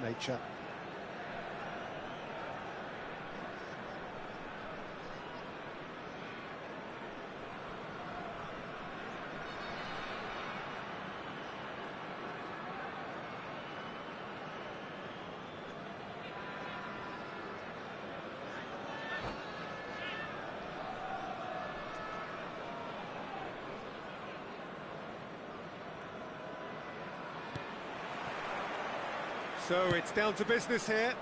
nature. So it's down to business here.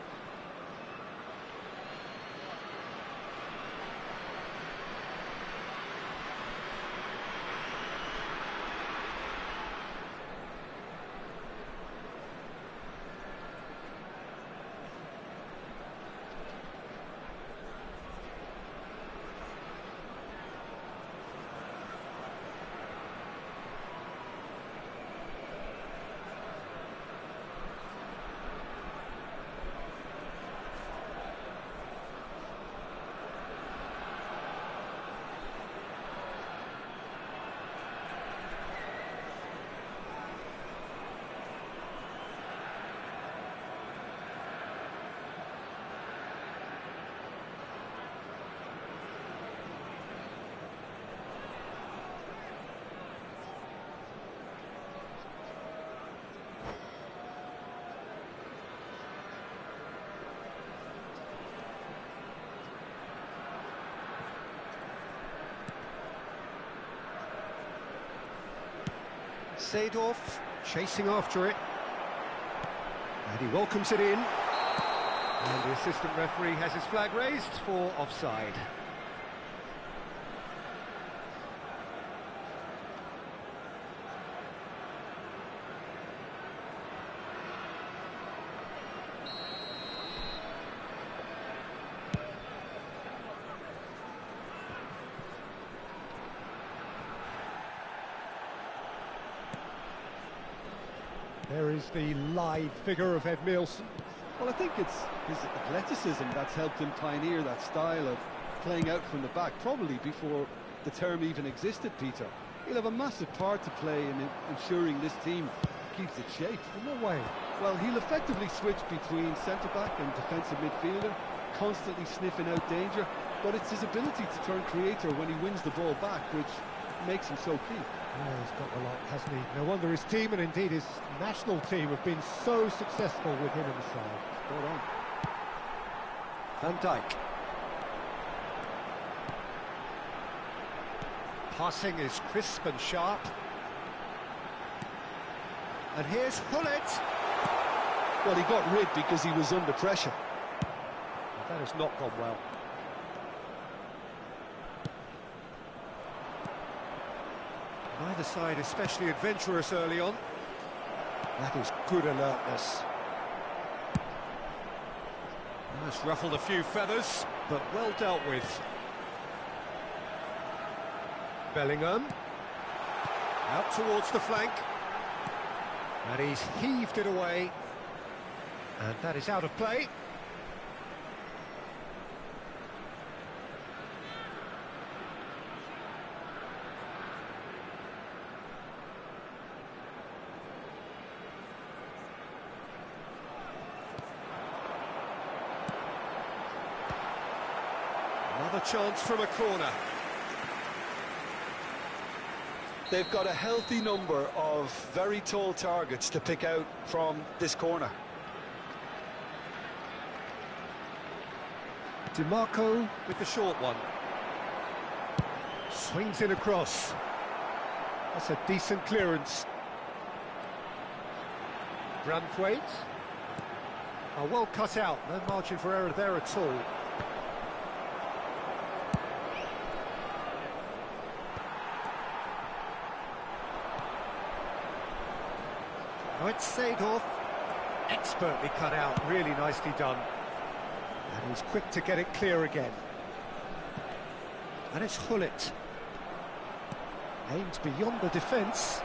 Seedorf chasing after it, and he welcomes it in, and the assistant referee has his flag raised for offside. There is the lithe figure of Ed Milson. Well, I think it's his athleticism that's helped him pioneer that style of playing out from the back, probably before the term even existed, Peter. He'll have a massive part to play in ensuring this team keeps its shape. In what way? Well, he'll effectively switch between centre-back and defensive midfielder, constantly sniffing out danger, but it's his ability to turn creator when he wins the ball back, which makes him so key. Yeah, he's got the lot, hasn't he? No wonder his team, and indeed his national team, have been so successful with him in the side. Spot on. Van Dijk. Passing is crisp and sharp. And here's Hullet. Well, he got rid because he was under pressure. That has not gone well. Neither side especially adventurous early on. That is good alertness. That's ruffled a few feathers, but well dealt with. Bellingham. Out towards the flank. And he's heaved it away. And that is out of play. Another chance from a corner. They've got a healthy number of very tall targets to pick out from this corner. DiMarco with the short one. Swings in across. That's a decent clearance. Branthwaite. Oh, well cut out. No margin for error there at all. Now it's Seedorf. Expertly cut out. Really nicely done. And he's quick to get it clear again. And it's Hullet. Aimed beyond the defence.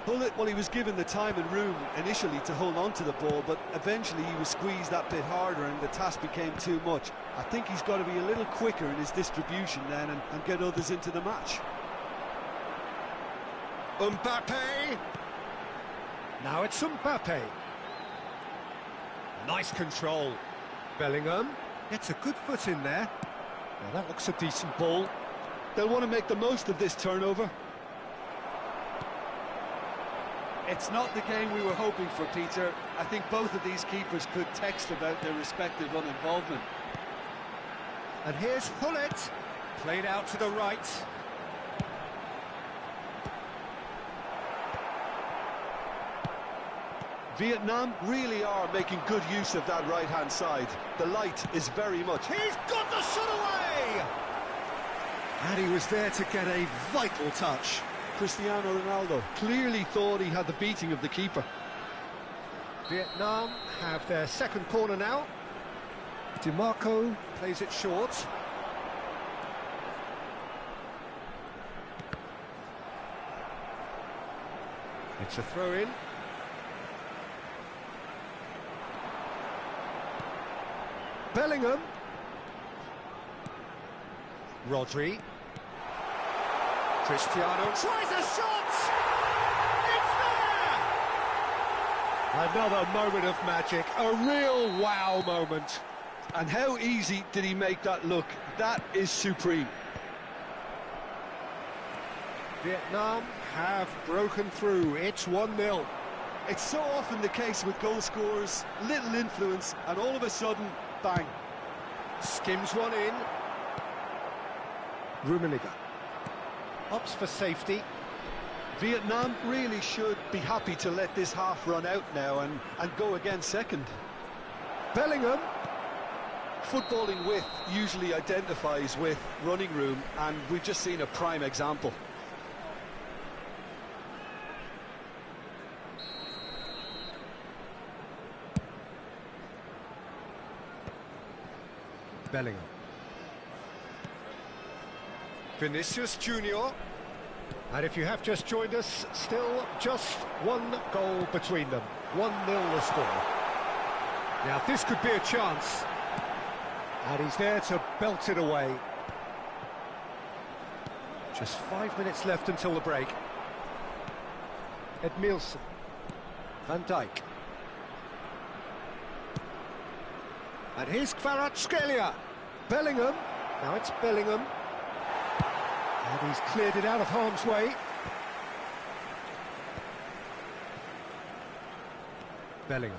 Hullet, well, he was given the time and room initially to hold on to the ball, but eventually he was squeezed that bit harder and the task became too much. I think he's got to be a little quicker in his distribution then and get others into the match. Mbappe. Now it's Mbappe. Nice control. Bellingham gets a good foot in there. Now that looks a decent ball. They'll want to make the most of this turnover. It's not the game we were hoping for, Peter. I think both of these keepers could text about their respective uninvolvement. And here's Hullet, played out to the right. Vietnam really are making good use of that right-hand side. The light is very much... He's got the shot away! And he was there to get a vital touch. Cristiano Ronaldo clearly thought he had the beating of the keeper. Vietnam have their second corner now. DiMarco plays it short. It's a throw-in. Bellingham. Rodri. Cristiano tries a shot! It's there! Another moment of magic, a real wow moment. And how easy did he make that look? That is supreme. Vietnam have broken through, it's 1-0. It's so often the case with goal scorers, little influence, and all of a sudden, bang. Skims one in. Rummenigge opts for safety. Vietnam really should be happy to let this half run out now and go again second. Bellingham. Footballing width usually identifies with running room, and we've just seen a prime example. Bellingham. Vinicius Junior. And if you have just joined us, still just one goal between them. 1-0 the score. Now this could be a chance. And he's there to belt it away. Just 5 minutes left until the break. Edmilson. Van Dijk. And here's Kvaratskhelia. Bellingham. Now it's Bellingham. And he's cleared it out of harm's way. Bellingham.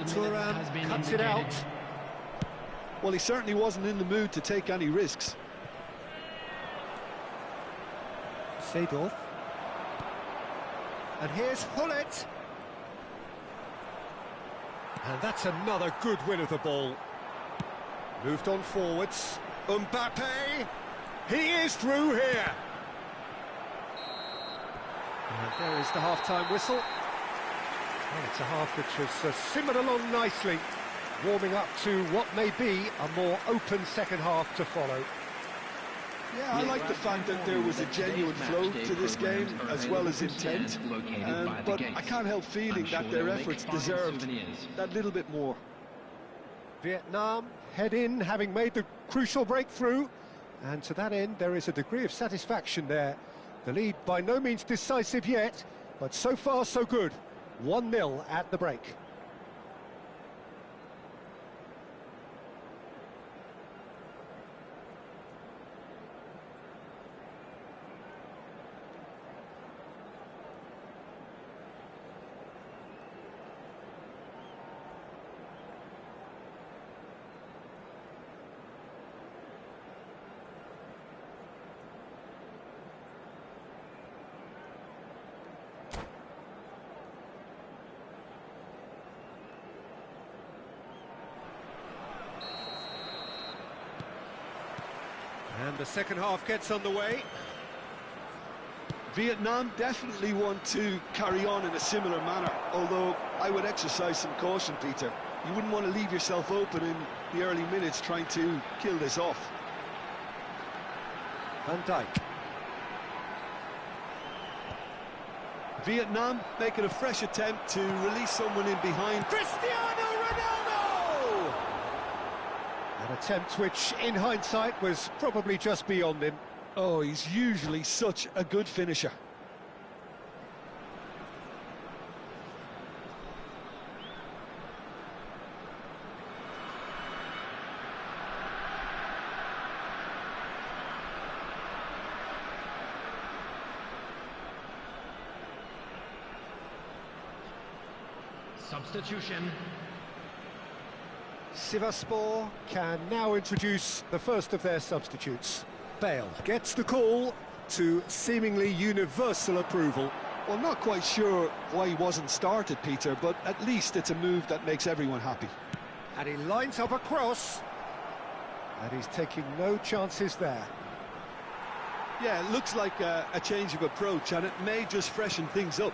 Thuram cuts it out. Well, he certainly wasn't in the mood to take any risks. Seedorf. And here's Hullet. And that's another good win of the ball. Moved on forwards. Mbappe. He is through here. And there is the half-time whistle. And it's a half which has simmered along nicely, warming up to what may be a more open second half to follow. Yeah, I like the fact that there was a genuine flow to this game, as well as intent, but I can't help feeling that their efforts deserved that little bit more. Vietnam head in, having made the crucial breakthrough, and to that end there is a degree of satisfaction there. The lead by no means decisive yet, but so far so good. 1-0 at the break. And the second half gets underway. Vietnam definitely want to carry on in a similar manner, although I would exercise some caution, Peter. You wouldn't want to leave yourself open in the early minutes trying to kill this off. Van Dijk. Vietnam making a fresh attempt to release someone in behind. Cristiano Ronaldo! An attempt which, in hindsight, was probably just beyond him. Oh, he's usually such a good finisher. Substitution. Sivasspor can now introduce the first of their substitutes. Bale gets the call to seemingly universal approval. Well, not quite sure why he wasn't started, Peter, but at least it's a move that makes everyone happy. And he lines up a cross. And he's taking no chances there. Yeah, it looks like a change of approach, and it may just freshen things up.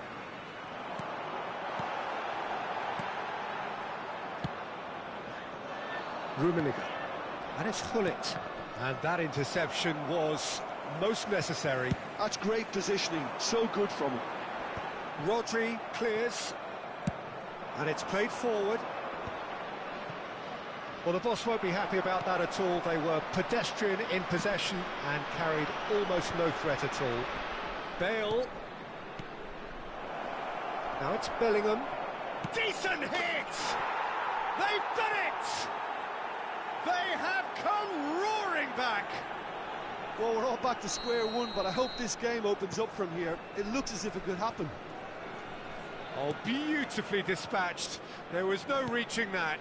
Rummenigge. And it's Gullit. And that interception was most necessary. That's great positioning, so good from him. Rodri clears. And it's played forward. Well, the boss won't be happy about that at all. They were pedestrian in possession and carried almost no threat at all. Bale. Now it's Bellingham. Decent hit! They've done it! They have come roaring back! Well, we're all back to square one, but I hope this game opens up from here. It looks as if it could happen. Oh, beautifully dispatched. There was no reaching that.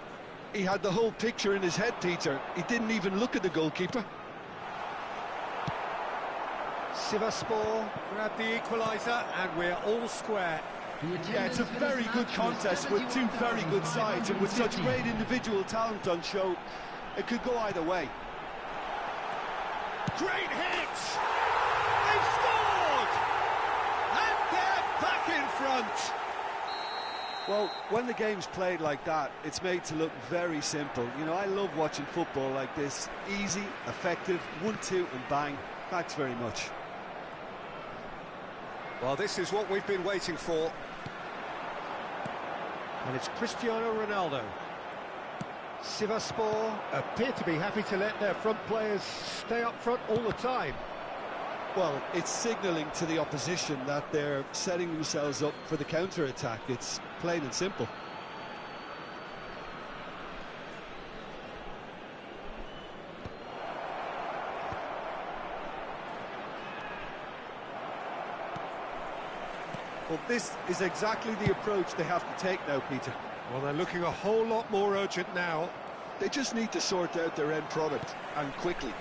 He had the whole picture in his head, Peter. He didn't even look at the goalkeeper. Sivasspor grabbed the equaliser, and we're all square. Yeah, it's a very good contest with two very good sides, and with such great individual talent on show, it could go either way. Great hit! They've scored! And they're back in front! Well, when the game's played like that, it's made to look very simple. You know, I love watching football like this. Easy, effective, 1-2 and bang. Thanks very much. Well, this is what we've been waiting for. And it's Cristiano Ronaldo. Sivasspor appear to be happy to let their front players stay up front all the time. Well, it's signalling to the opposition that they're setting themselves up for the counter-attack. It's plain and simple. Well, this is exactly the approach they have to take now, Peter. Well, they're looking a whole lot more urgent now. They just need to sort out their end product, and quickly.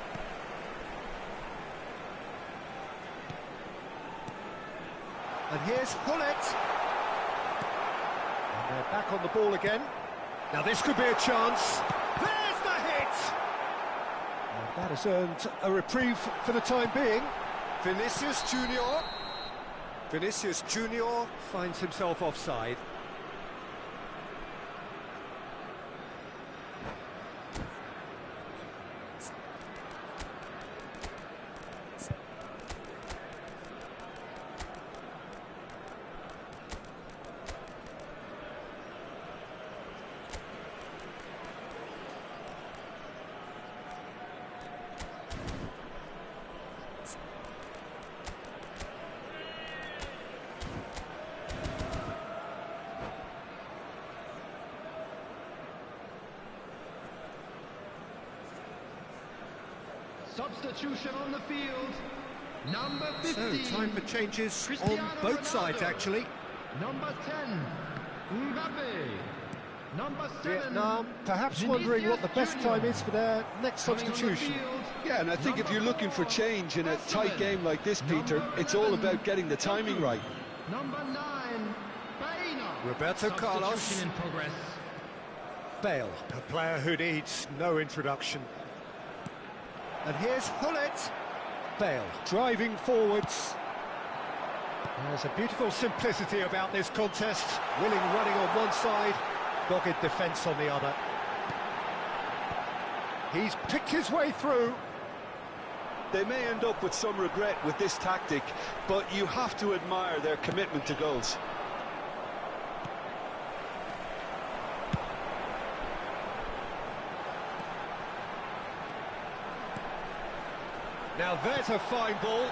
And here's Gullit. And they're back on the ball again. Now this could be a chance. There's the hit! And that has earned a reprieve for the time being. Vinicius Junior. Vinicius Junior finds himself offside. Substitution on the field. Number 15. So, time for changes Cristiano on both Ronaldo. sides, actually. Number 10. Mbappe. Number 7. Vietnam perhaps wondering what the best time is for their next substitution. Yeah, and I think if you're looking for change in a tight game like this, Peter, it's all about getting the timing right. Number 9. Baena. Roberto Carlos. Substitution in progress. Bale, a player who needs no introduction. And here's Gullit. Bale driving forwards. There's a beautiful simplicity about this contest. Willing running on one side, dogged defence on the other. He's picked his way through. They may end up with some regret with this tactic, but you have to admire their commitment to goals. Now There's a fine ball.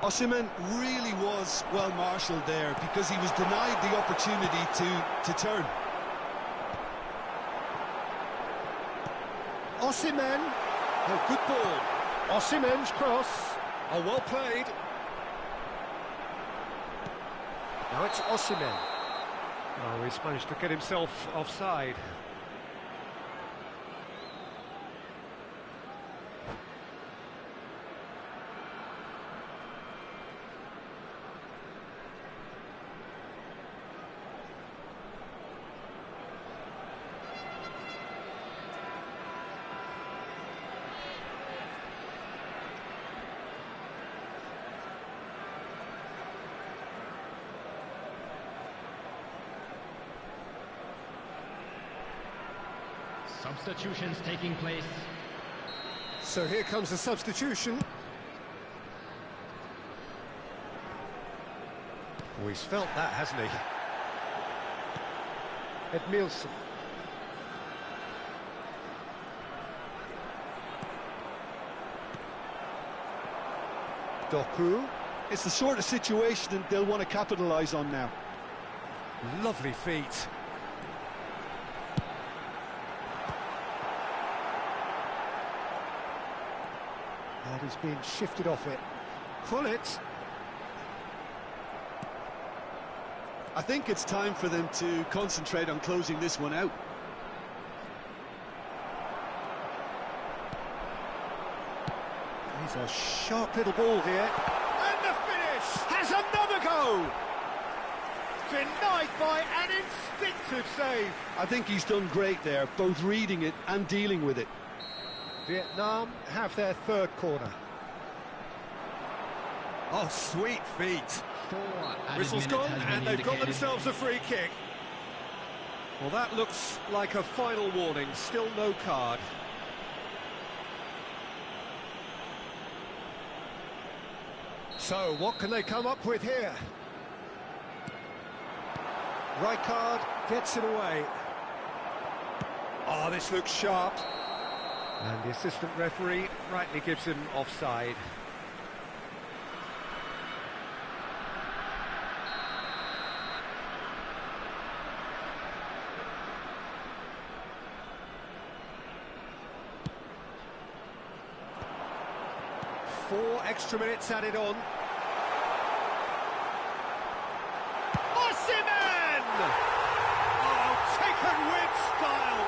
Osimhen really was well marshalled there because he was denied the opportunity to turn. Osimhen. Oh, good ball. Osimhen's cross. Oh, well played. Now it's Osimhen. Oh, he's managed to get himself offside. Substitutions taking place. So here comes the substitution. Oh, he's felt that, hasn't he? Edmilson. Doku. It's the sort of situation that they'll want to capitalise on now. Lovely feet. And he's been shifted off it. Gullit. I think it's time for them to concentrate on closing this one out. He's a sharp little ball here. And the finish! Has another go! Denied by an instinctive save. I think he's done great there, both reading it and dealing with it. Vietnam have their third corner. Oh, sweet feet. Whistle's gone, and they've got themselves a free kick. Well, that looks like a final warning. Still no card. So, what can they come up with here? Rijkaard gets it away. Oh, this looks sharp. And the assistant referee rightly gives him offside. Four extra minutes added on. Osimhen! Oh, taken with style.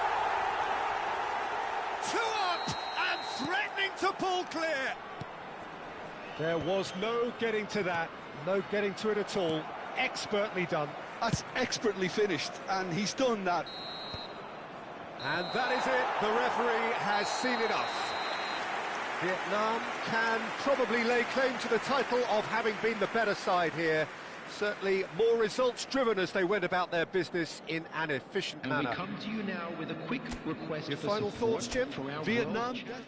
Two up and threatening to pull clear. There was no getting to that. No getting to it at all. Expertly done. That's expertly finished, and he's done that. And that is it. The referee has seen enough. Vietnam can probably lay claim to the title of having been the better side here. Certainly more results-driven as they went about their business in an efficient manner. And we come to you now with a quick request Your for final support thoughts, Jim? from our Vietnam world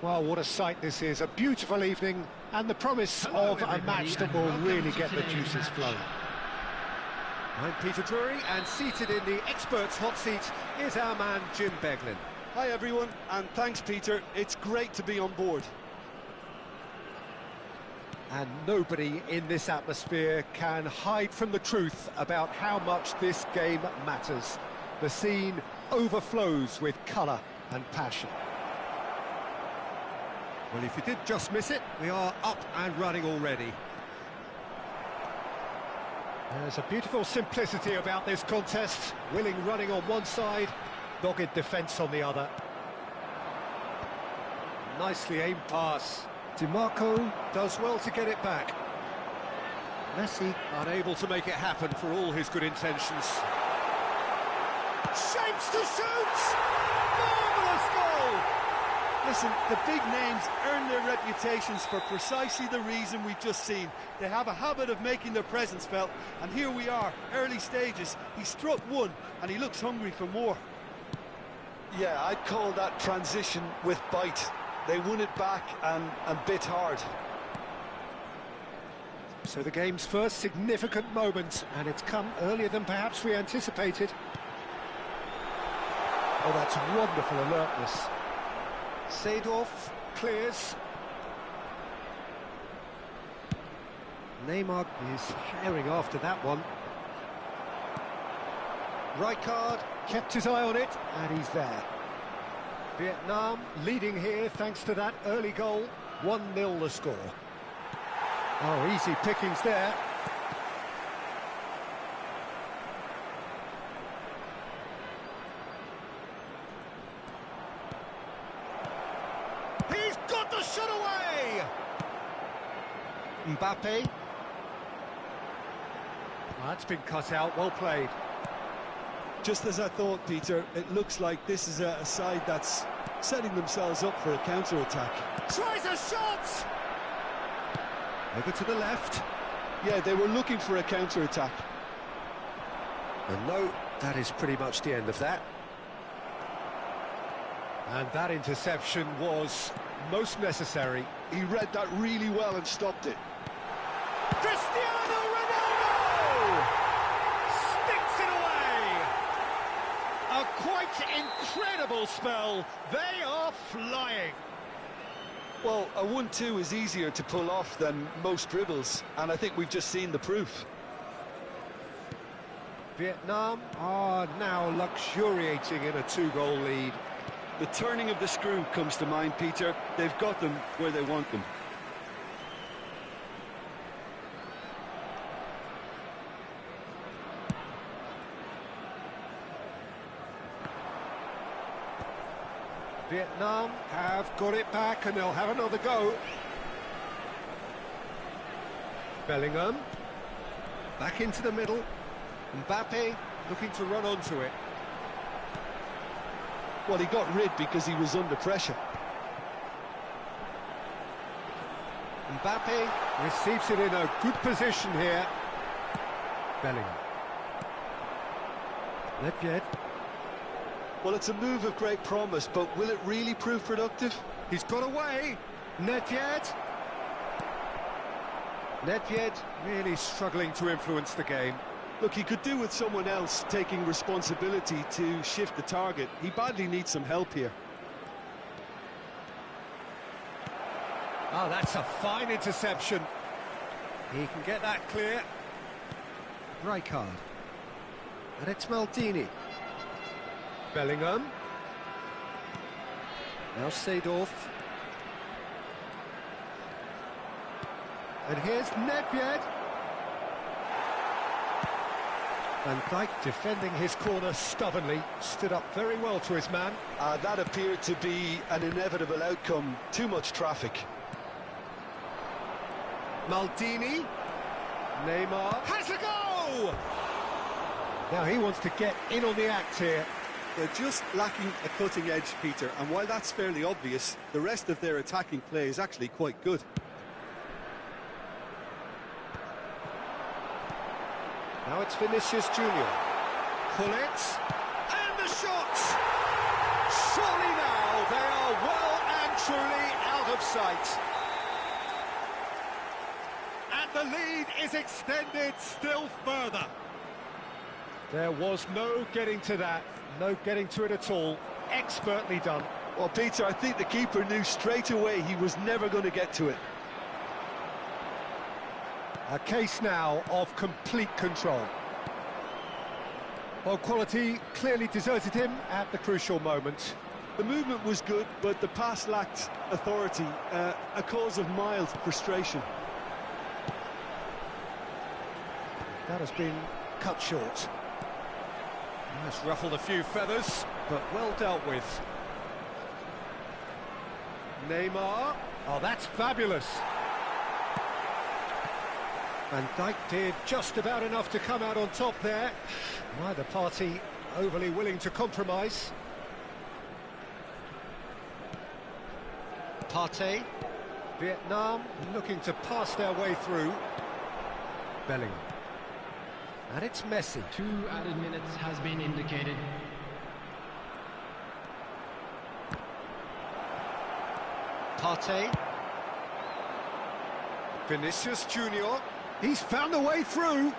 Well, what a sight this is. A beautiful evening and the promise of a match that will really get the juices flowing. I'm Peter Drury, and seated in the experts' hot seat is our man Jim Beglin. Hi everyone, and thanks Peter, it's great to be on board. And nobody in this atmosphere can hide from the truth about how much this game matters. The scene overflows with colour and passion. Well, if you did just miss it, we are up and running already. There's a beautiful simplicity about this contest. Willing running on one side, dogged defence on the other. Nicely aimed pass. DiMarco does well to get it back. Messi unable to make it happen for all his good intentions. Shapes to shoot! Marvellous goal! Listen, the big names earn their reputations for precisely the reason we've just seen. They have a habit of making their presence felt, and here we are, early stages. He struck one, and he looks hungry for more. Yeah, I'd call that transition with bite. They won it back and bit hard. So the game's first significant moment, and it's come earlier than perhaps we anticipated. Oh, that's wonderful alertness. Seedorf clears. Neymar is herring after that one. Rijkaard kept his eye on it, and he's there. Vietnam leading here thanks to that early goal. 1-0 the score. Oh, easy pickings there. He's got the shot away! Mbappe. That's been cut out, well played. Just as I thought, Peter, it looks like this is a side that's setting themselves up for a counter-attack. Tries a shot! Over to the left. Yeah, they were looking for a counter-attack. And no, that is pretty much the end of that. And that interception was most necessary. He read that really well and stopped it. Cristiano Ronaldo! Sticks it away! A quite incredible spell. They are flying. Well, a 1-2 is easier to pull off than most dribbles, and I think we've just seen the proof. Vietnam are now luxuriating in a 2-goal lead. The turning of the screw comes to mind, Peter. They've got them where they want them. Vietnam have got it back and they'll have another go. Bellingham. Back into the middle. Mbappe looking to run onto it. Well, he got rid because he was under pressure. Mbappe receives it in a good position here. Bellingham. Nedved. Well, it's a move of great promise, but will it really prove productive? He's got away. Nedved. Nedved really struggling to influence the game. Look, he could do with someone else taking responsibility to shift the target. He badly needs some help here. Oh, that's a fine interception. He can get that clear. Rijkaard. And it's Maldini. Bellingham. Now Seedorf. And here's Nedved. Van Dijk defending his corner stubbornly, stood up very well to his man. That appeared to be an inevitable outcome. Too much traffic. Maldini. Neymar has a go! Now he wants to get in on the act here. They're just lacking a cutting edge, Peter, and while that's fairly obvious, the rest of their attacking play is actually quite good. Now it's Vinicius Junior. Pullets, and the shots! Surely now they are well and truly out of sight. And the lead is extended still further. There was no getting to that, no getting to it at all. Expertly done. Well, Peter, I think the keeper knew straight away he was never going to get to it. A case now of complete control. Well, quality clearly deserted him at the crucial moment. The movement was good, but the pass lacked authority, a cause of mild frustration. That has been cut short. That's ruffled a few feathers, but well dealt with. Neymar. Oh, that's fabulous. Van Dijk did just about enough to come out on top there. Neither party overly willing to compromise. Partey. Vietnam looking to pass their way through. Bellingham. And it's Messi. 2 added minutes has been indicated. Partey. Vinicius Junior. He's found a way through.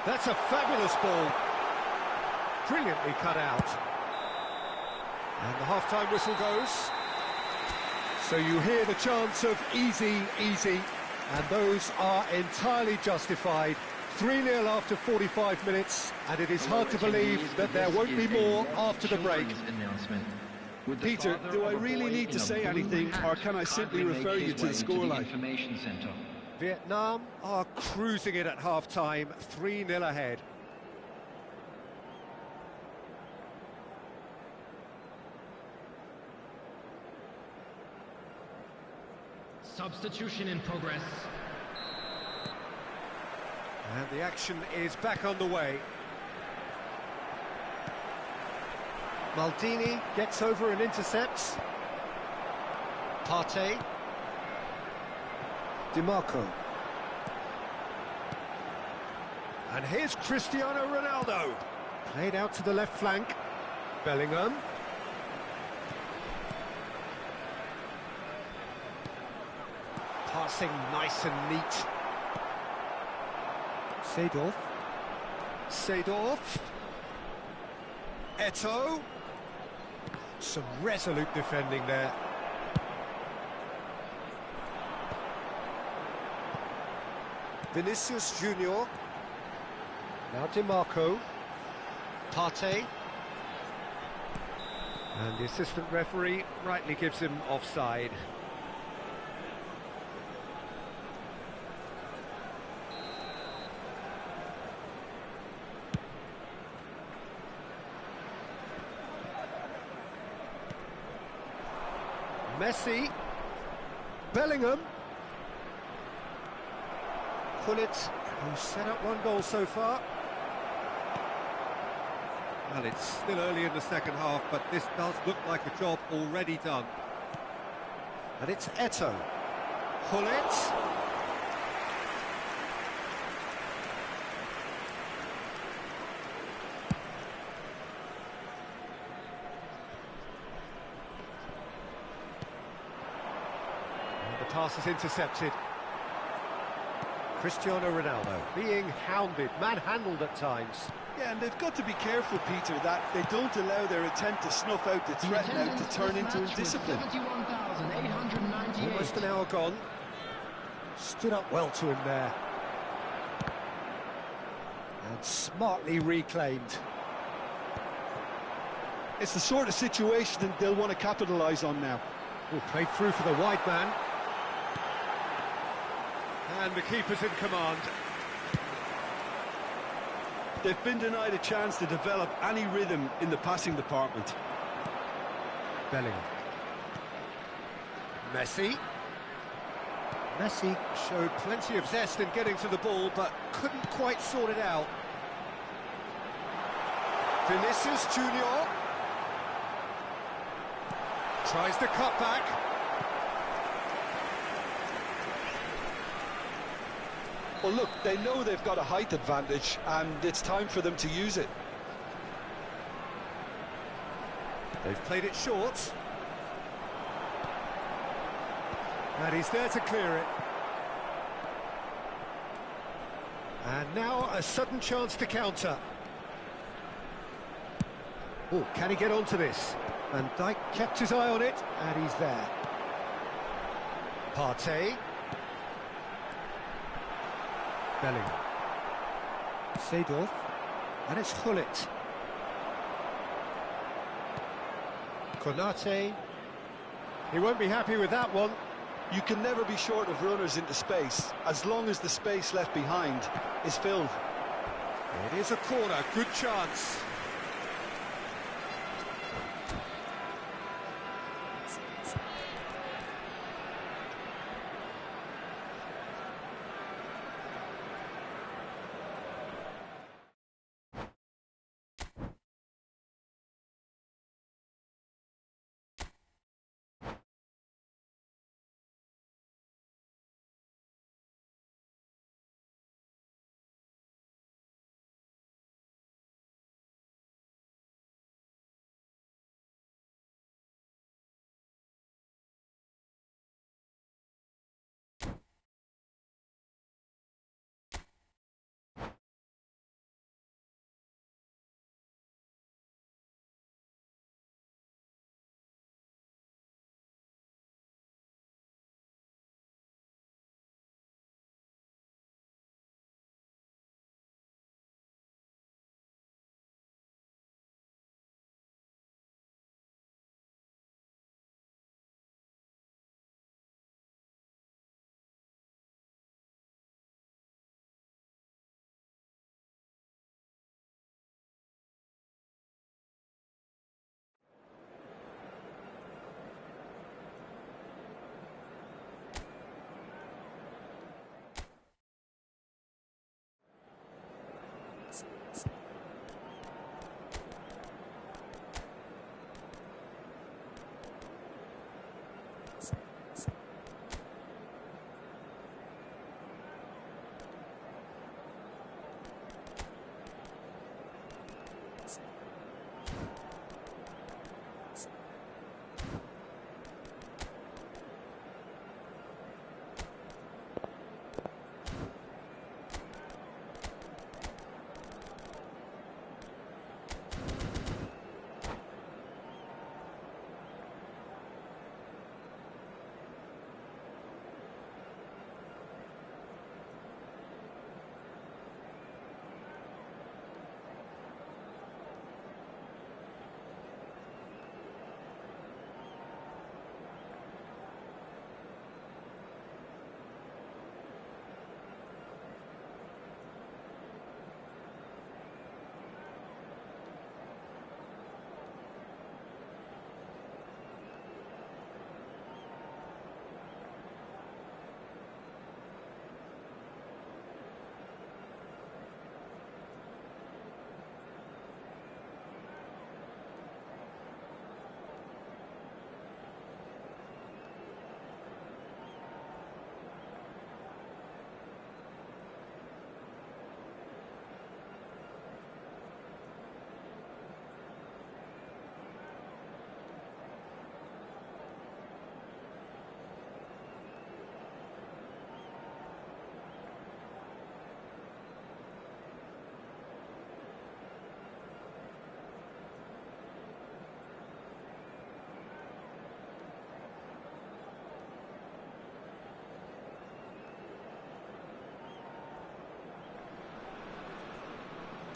That's a fabulous ball. Brilliantly cut out. And the half-time whistle goes. So you hear the chants of easy, easy, and those are entirely justified. 3-0 after 45 minutes, and it is hard to believe that there won't be more after the break. Peter, do I really need to say anything, or can I simply refer you to the scoreline? Vietnam are cruising it at half-time, 3-0 ahead. Substitution in progress. And the action is back underway. Maldini gets over and intercepts. Partey. DiMarco. And here's Cristiano Ronaldo. Played out to the left flank. Bellingham. Passing nice and neat. Seedorf. Seedorf. Eto'o. Some resolute defending there. Vinicius Junior. Now DiMarco. Partey. And the assistant referee rightly gives him offside. Messi. Bellingham. Pullet, who's set up 1 goal so far. Well, it's still early in the second half, but this does look like a job already done. And it's Eto'o. Gullit. And the pass is intercepted. Cristiano Ronaldo being hounded, manhandled at times. Yeah, and they've got to be careful, Peter, that they don't allow their attempt to snuff out the threat now to turn into indiscipline. 71,898. Almost an hour gone. Stood up well to him there. And smartly reclaimed. It's the sort of situation they'll want to capitalise on now. Oh, played through for the wide man. And the keeper's in command. They've been denied a chance to develop any rhythm in the passing department. Bellingham. Messi. Messi showed plenty of zest in getting to the ball, but couldn't quite sort it out. Vinicius Junior tries the cut back. Well, look, they know they've got a height advantage, and it's time for them to use it. They've played it short. And he's there to clear it. And now a sudden chance to counter. Oh, can he get onto this? Van Dijk kept his eye on it, and he's there. Partey. Bellingham. Seedorf. And it's Gullit. Konate. He won't be happy with that one. You can never be short of runners into space, as long as the space left behind is filled. It is a corner, good chance.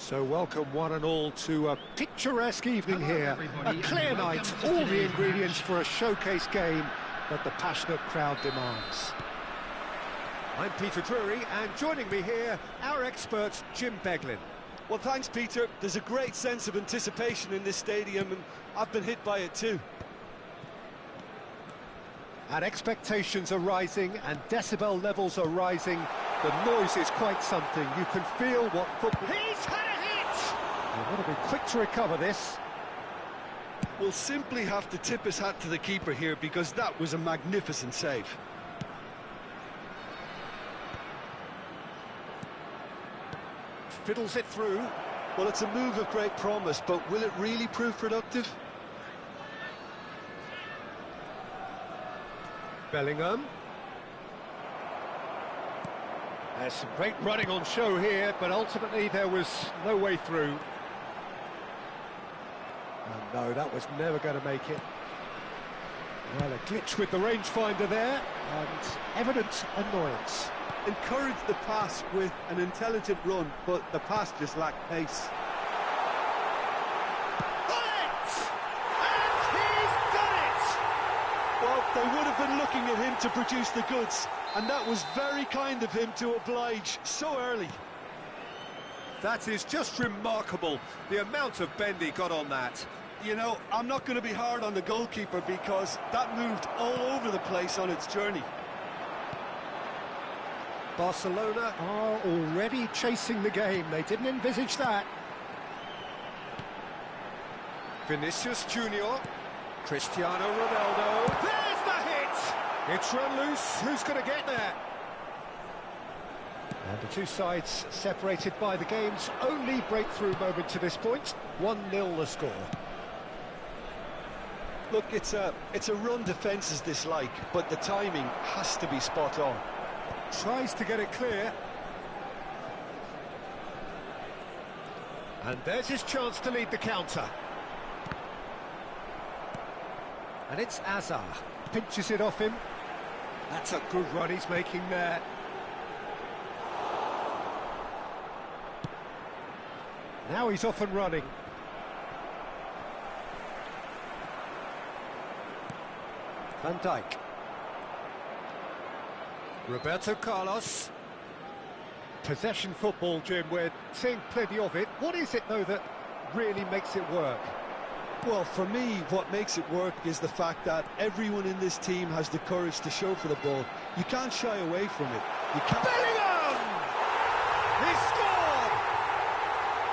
So welcome one and all to a picturesque evening here. A clear night, all the ingredients for a showcase game that the passionate crowd demands. I'm Peter Drury, and joining me here, our expert Jim Beglin. Well, thanks, Peter. There's a great sense of anticipation in this stadium, and I've been hit by it too. And expectations are rising, and decibel levels are rising. The noise is quite something. You can feel what football... He's had a hit! You've got to be quick to recover this. We'll simply have to tip his hat to the keeper here, because that was a magnificent save. Fiddles it through. Well, it's a move of great promise, but will it really prove productive? Bellingham. There's some great running on show here, but ultimately there was no way through. And no, that was never going to make it. Well, a glitch with the rangefinder there, and evident annoyance. Encouraged the pass with an intelligent run, but the pass just lacked pace. Well, they would have been looking at him to produce the goods, and that was very kind of him to oblige so early. That is just remarkable, the amount of bend he got on that. You know, I'm not going to be hard on the goalkeeper because that moved all over the place on its journey. Barcelona are already chasing the game, they didn't envisage that. Vinicius Junior. Cristiano Ronaldo. There's the hit! It's run loose. Who's going to get there? And the two sides separated by the game's only breakthrough moment to this point. 1-0 the score. Look, it's a run defence is dislike, but the timing has to be spot on. Tries to get it clear. And there's his chance to lead the counter. And it's Hazard, pinches it off him. That's a good run he's making there. Now he's off and running. Van Dijk. Roberto Carlos. Possession football, Jim, we're seeing plenty of it. What is it, though, that really makes it work? Well, for me, what makes it work is the fact that everyone in this team has the courage to show for the ball. You can't shy away from it. You can't... Bellingham! He scored!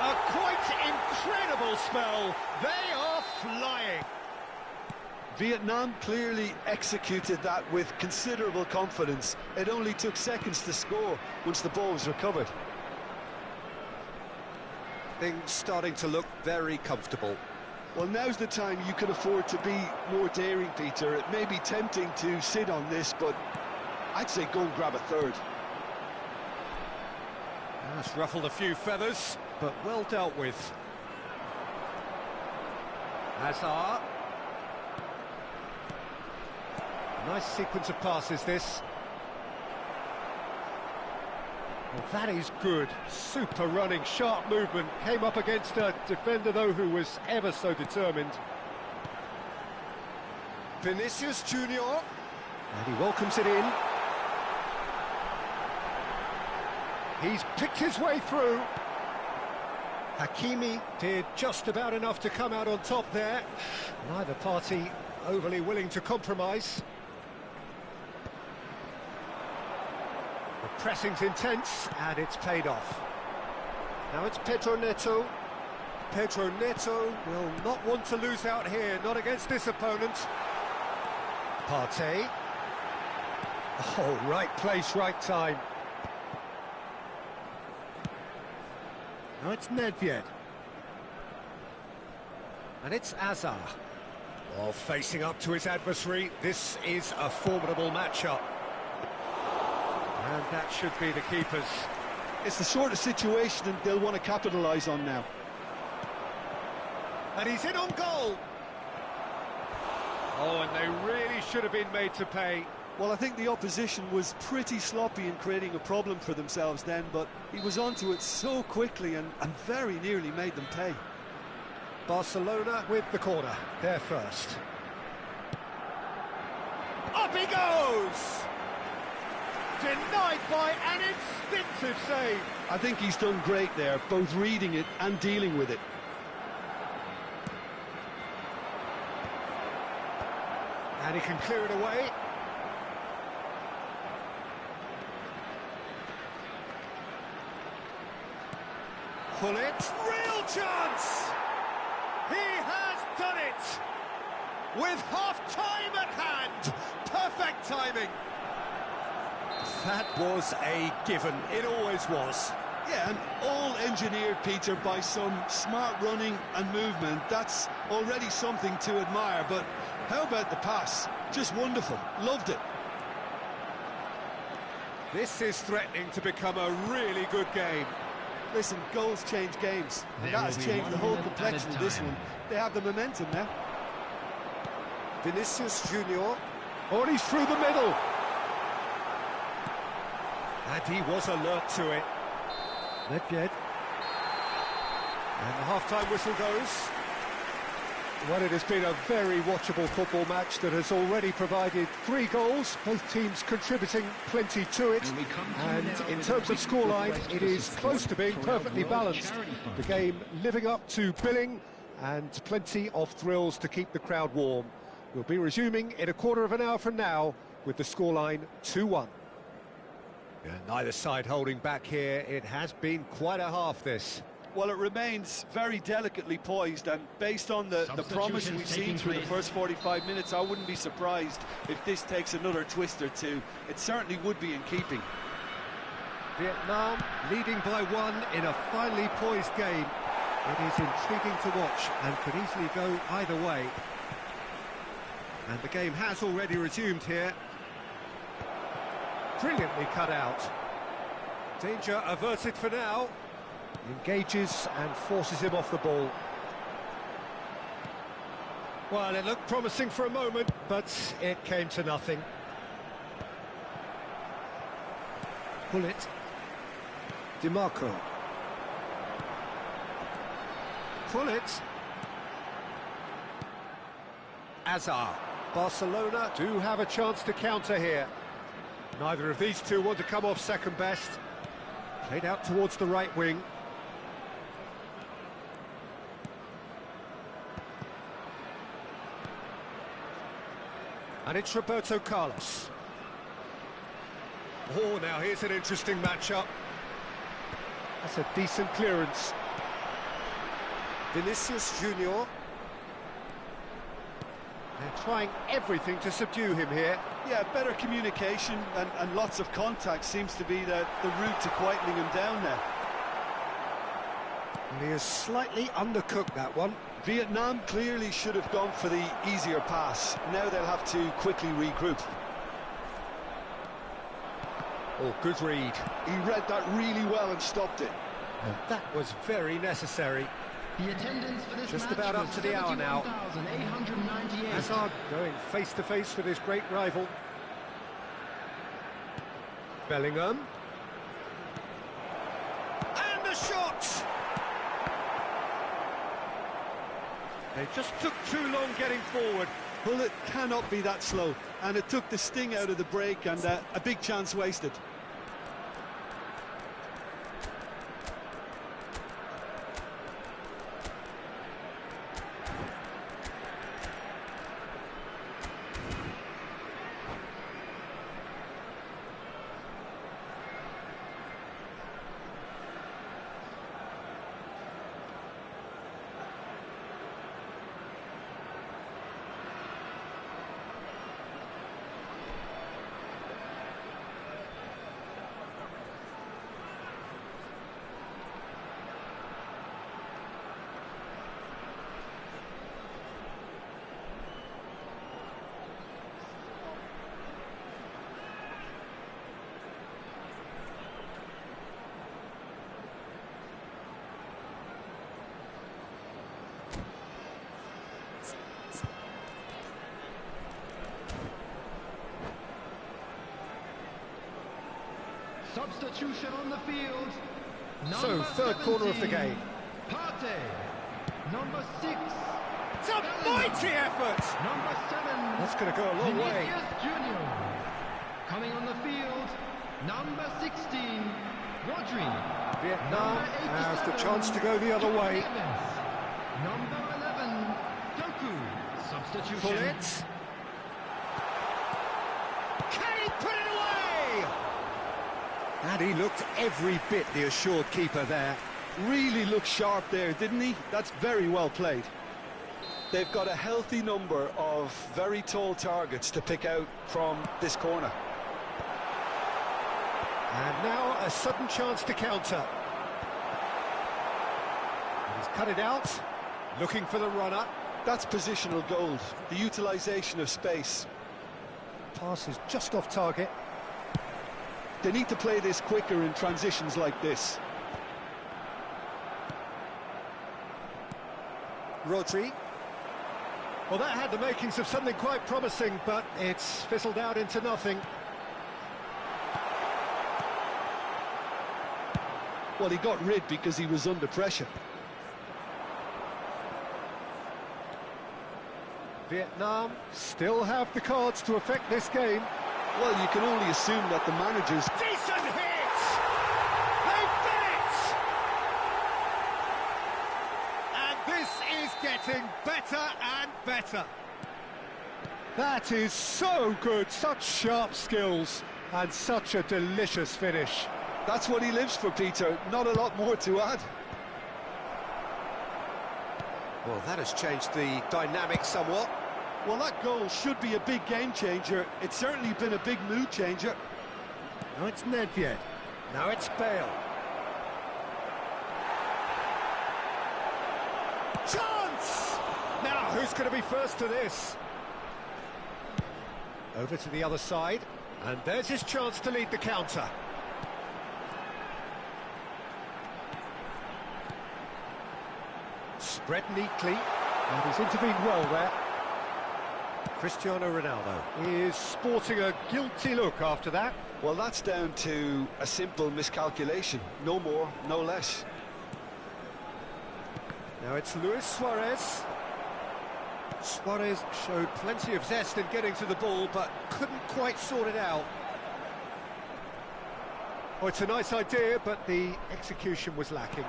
A quite incredible spell. They are flying. Vietnam clearly executed that with considerable confidence. It only took seconds to score once the ball was recovered. Things starting to look very comfortable. Well, now's the time you can afford to be more daring, Peter. It may be tempting to sit on this, but I'd say go and grab a third. That's ruffled a few feathers, but well dealt with. Hazard. Nice sequence of passes, this. Well, that is good. Super running, sharp movement. Came up against a defender, though, who was ever so determined. Vinicius Junior. And he welcomes it in. He's picked his way through. Hakimi did just about enough to come out on top there. Neither party overly willing to compromise. The pressing's intense, and it's paid off. Now it's Pedro Neto. Pedro Neto will not want to lose out here, not against this opponent. Partey. Oh, right place, right time. Now it's Nedved. And it's Hazard. Well, facing up to his adversary, this is a formidable matchup. And that should be the keeper's. It's the sort of situation they'll want to capitalise on now. And he's in on goal. Oh, and they really should have been made to pay. Well, I think the opposition was pretty sloppy in creating a problem for themselves then, but he was onto it so quickly and very nearly made them pay. Barcelona with the corner, they're first. Up he goes! Denied by an instinctive save. I think he's done great there, both reading it and dealing with it. And he can clear it away. Gullit, real chance! He has done it! With half-time at hand! Perfect timing! That was a given, it always was. Yeah, and all engineered, Peter, by some smart running and movement. That's already something to admire, but how about the pass? Just wonderful, loved it. This is threatening to become a really good game. Listen, goals change games, and There that has will be changed the 1 whole minute complexion at a of this time. one. They have the momentum now. Vinicius Junior. Oh, and he's through the middle. And he was alert to it. Nedved. And the half-time whistle goes. Well, it has been a very watchable football match that has already provided 3 goals, both teams contributing plenty to it. And we come to you And now in with terms a of quick scoreline, request it for is support close to being for our perfectly World balanced. Charity Fund. The game living up to billing and plenty of thrills to keep the crowd warm. We'll be resuming in a quarter of an hour from now with the scoreline 2-1. Yeah, neither side holding back here. It has been quite a half, this. Well, it remains very delicately poised, and based on the promise we've seen through the first 45 minutes, I wouldn't be surprised if this takes another twist or two. It certainly would be in keeping. Vietnam leading by 1 in a finely poised game. It is intriguing to watch and could easily go either way. And the game has already resumed here. Brilliantly cut out. Danger averted for now. Engages and forces him off the ball. Well, it looked promising for a moment, but it came to nothing. Gullit. DiMarco. Gullit. Azar. Barcelona do have a chance to counter here. Neither of these two want to come off second best. Played out towards the right wing. And it's Roberto Carlos. Oh, now here's an interesting matchup. That's a decent clearance. Vinicius Junior. They're trying everything to subdue him here. Yeah, better communication and lots of contact seems to be the route to quietening him down now. And he has slightly undercooked that one. Vietnam clearly should have gone for the easier pass. Now they'll have to quickly regroup. Oh, good read. He read that really well and stopped it. And that was very necessary. The attendance for this Just match about up was to the hour now. 71,898. Hazard going face to face with his great rival. Bellingham. And the shot! They just took too long getting forward. Gullit cannot be that slow, and it took the sting out of the break and a big chance wasted. Substitution on the field. So, Number third corner of the 17, game. Partey. Number 6. It's a mighty effort! Number 7. That's going to go a long way. Vinicius Junior. Coming on the field. Number 16. Rodri. Vietnam has the chance to go the other way. Number 11. Doku. Substitution. Pull it. Can he put it away? And he looked every bit the assured keeper there. Really looked sharp there, didn't he? That's very well played. They've got a healthy number of very tall targets to pick out from this corner. And now a sudden chance to counter. He's cut it out, looking for the runner. That's positional gold, the utilisation of space. Pass is just off target. They need to play this quicker in transitions like this. Rodri. Well, that had the makings of something quite promising, but it's fizzled out into nothing. Well, he got rid because he was under pressure. Vietnam still have the cards to affect this game. Well, you can only assume that the managers... Decent hit! They've done it! And this is getting better and better. That is so good, such sharp skills, and such a delicious finish. That's what he lives for, Peter. Not a lot more to add. Well, that has changed the dynamic somewhat. Well, that goal should be a big game changer. It's certainly been a big mood changer. Now it's Nedved. Now it's Bale. Chance! Now, who's going to be first to this? Over to the other side. And there's his chance to lead the counter. Spread neatly. And he's intervened well there. Cristiano Ronaldo is sporting a guilty look after that. Well, that's down to a simple miscalculation. No more, no less. Now it's Luis Suarez. Suarez showed plenty of zest in getting to the ball, but couldn't quite sort it out. Oh, it's a nice idea, but the execution was lacking.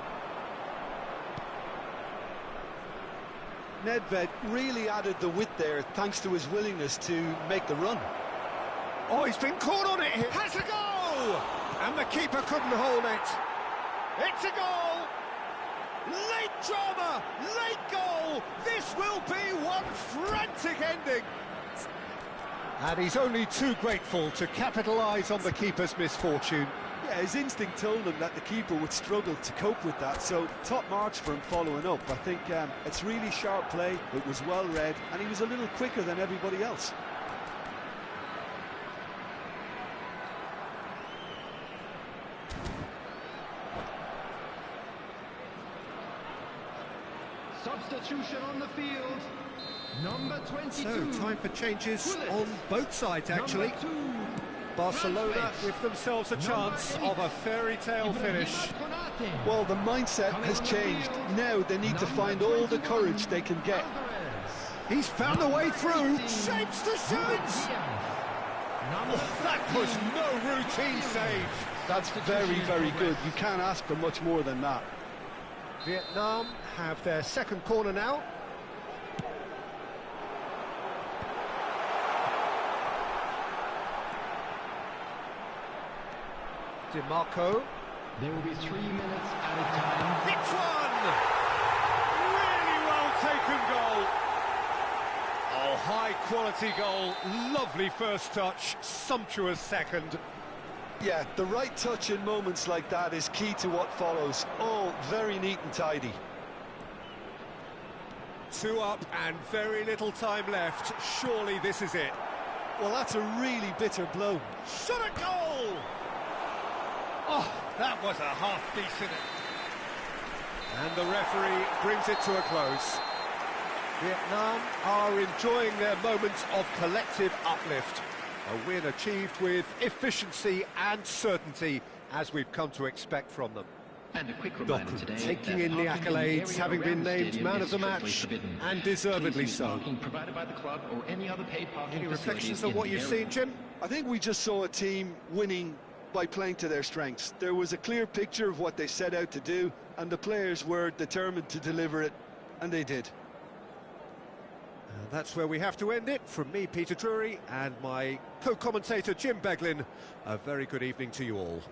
Nedved really added the width there thanks to his willingness to make the run. Oh, he's been caught on it here. Has a goal! And the keeper couldn't hold it. It's a goal! Late drama! Late goal! This will be one frantic ending. And he's only too grateful to capitalise on the keeper's misfortune. Yeah, his instinct told him that the keeper would struggle to cope with that, so top marks for him following up. I think it's really sharp play, it was well read, and he was a little quicker than everybody else. Substitution on the field. Number 22. So, time for changes Willis. on both sides, actually. Number 2. Barcelona Rampage. give themselves a Number chance 8. of a fairy tale finish. Konate. Well, the mindset Coming has on the changed. field. Now they need to Number find all the 21. courage they can get. Alvarez. He's found a way through. 18. Shapes to Ruben shoot. Diaz. Number That was 13. no routine save. That's very, very good. You can't ask for much more than that. Vietnam have their second corner now. DiMarco. There will be 3 minutes added time. Hits one! Really well taken goal. Oh, high quality goal. Lovely first touch, sumptuous second. Yeah, the right touch in moments like that is key to what follows. All very neat and tidy. 2 up and very little time left. Surely this is it. Well, that's a really bitter blow. Shot at goal! Oh, that was a half-decent. And the referee brings it to a close. Vietnam are enjoying their moments of collective uplift. A win achieved with efficiency and certainty as we've come to expect from them. And a quick reminder today, Taking in the accolades, having been named man of the match, and deservedly so. Provided by the club or any other paid parking Any reflections facilities on in what the you've area. seen, Jim? I think we just saw a team winning by playing to their strengths. There was a clear picture of what they set out to do, and the players were determined to deliver it, and they did. And that's where we have to end it. From me, Peter Drury, and my co-commentator, Jim Beglin, a very good evening to you all.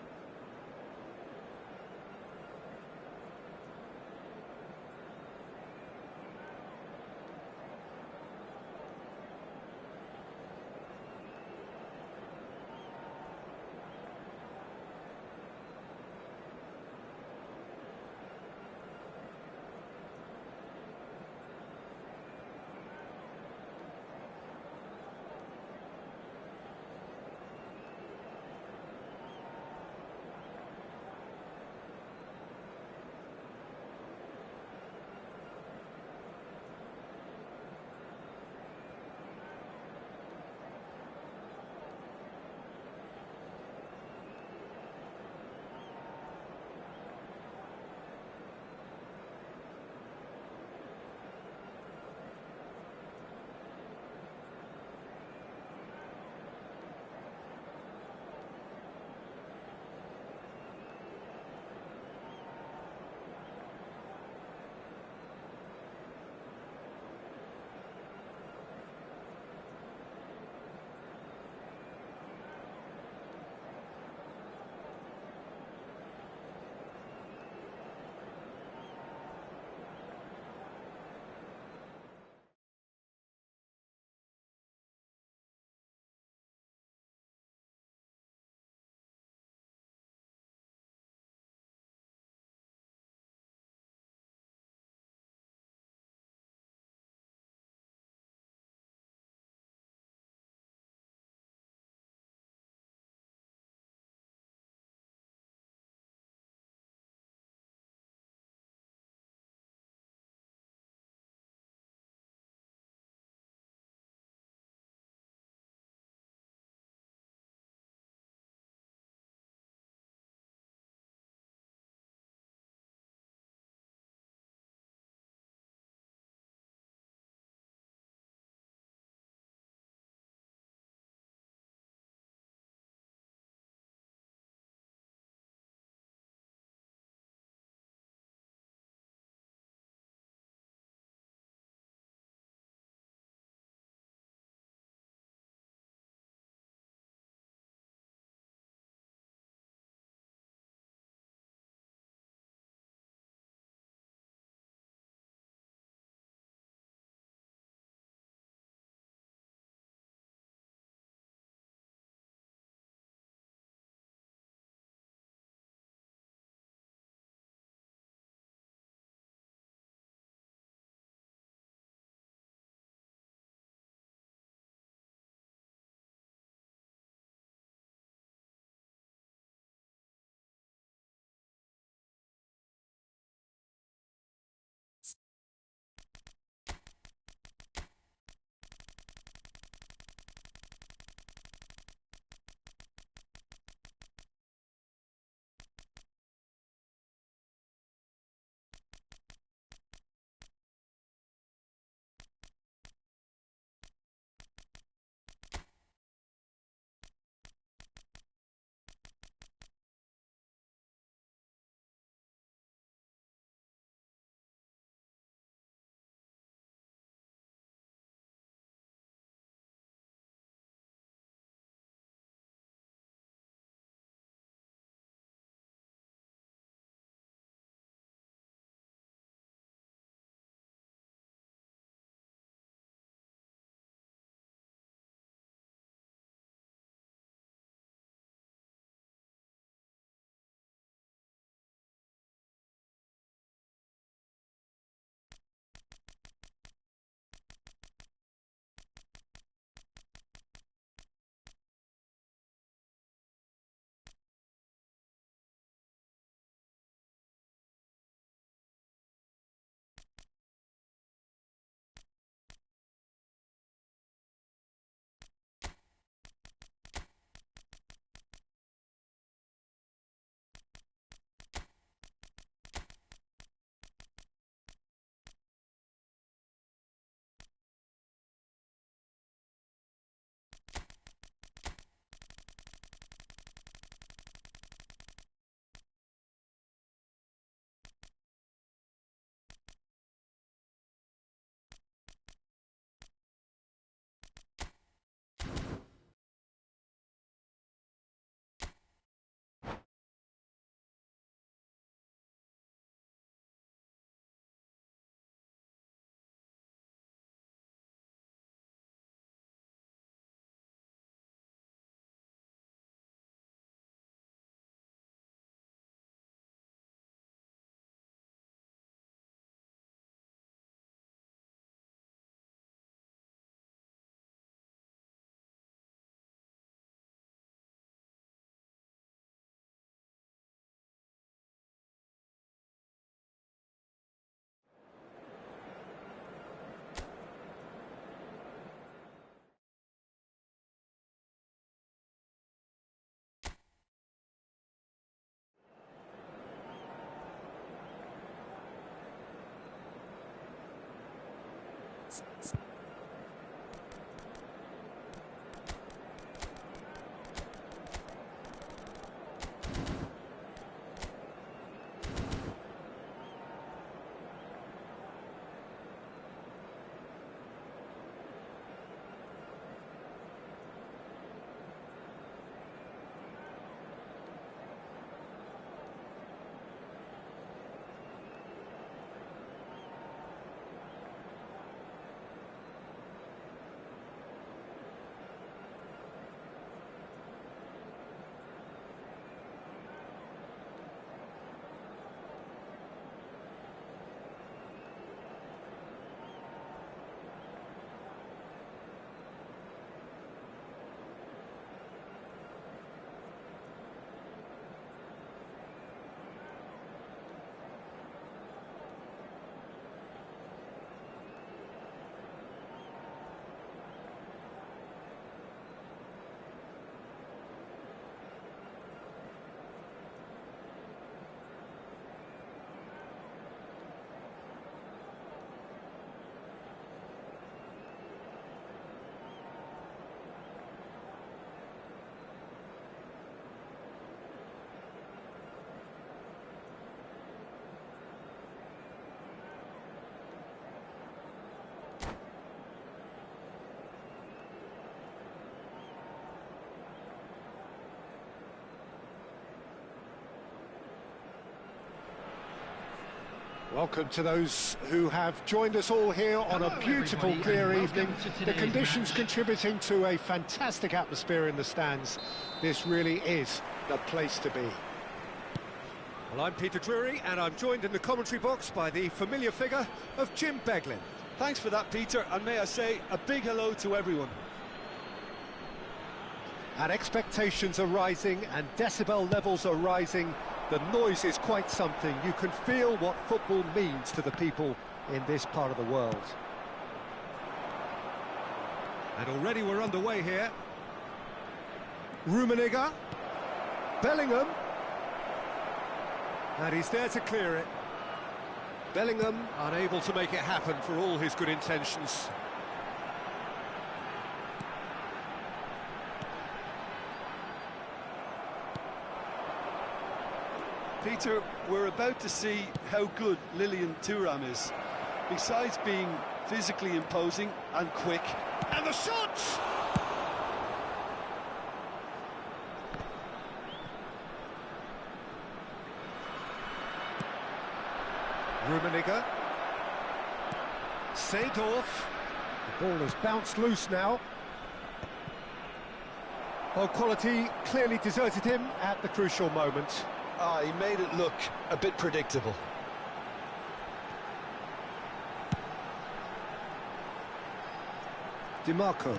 Welcome to those who have joined us all here on a beautiful, everybody, clear and evening. welcome to The today's conditions match. contributing to a fantastic atmosphere in the stands. This really is the place to be. Well, I'm Peter Drury, and I'm joined in the commentary box by the familiar figure of Jim Beglin. Thanks for that, Peter, and may I say a big hello to everyone. And expectations are rising and decibel levels are rising. The noise is quite something. You can feel what football means to the people in this part of the world. And already we're underway here. Rummenigge. Bellingham. And he's there to clear it. Bellingham unable to make it happen for all his good intentions. Peter, we're about to see how good Lilian Thuram is. Besides being physically imposing and quick. And the shot! Rummenigge. Seedorf. The ball has bounced loose now. Well, quality clearly deserted him at the crucial moment. Ah, he made it look a bit predictable. DiMarco.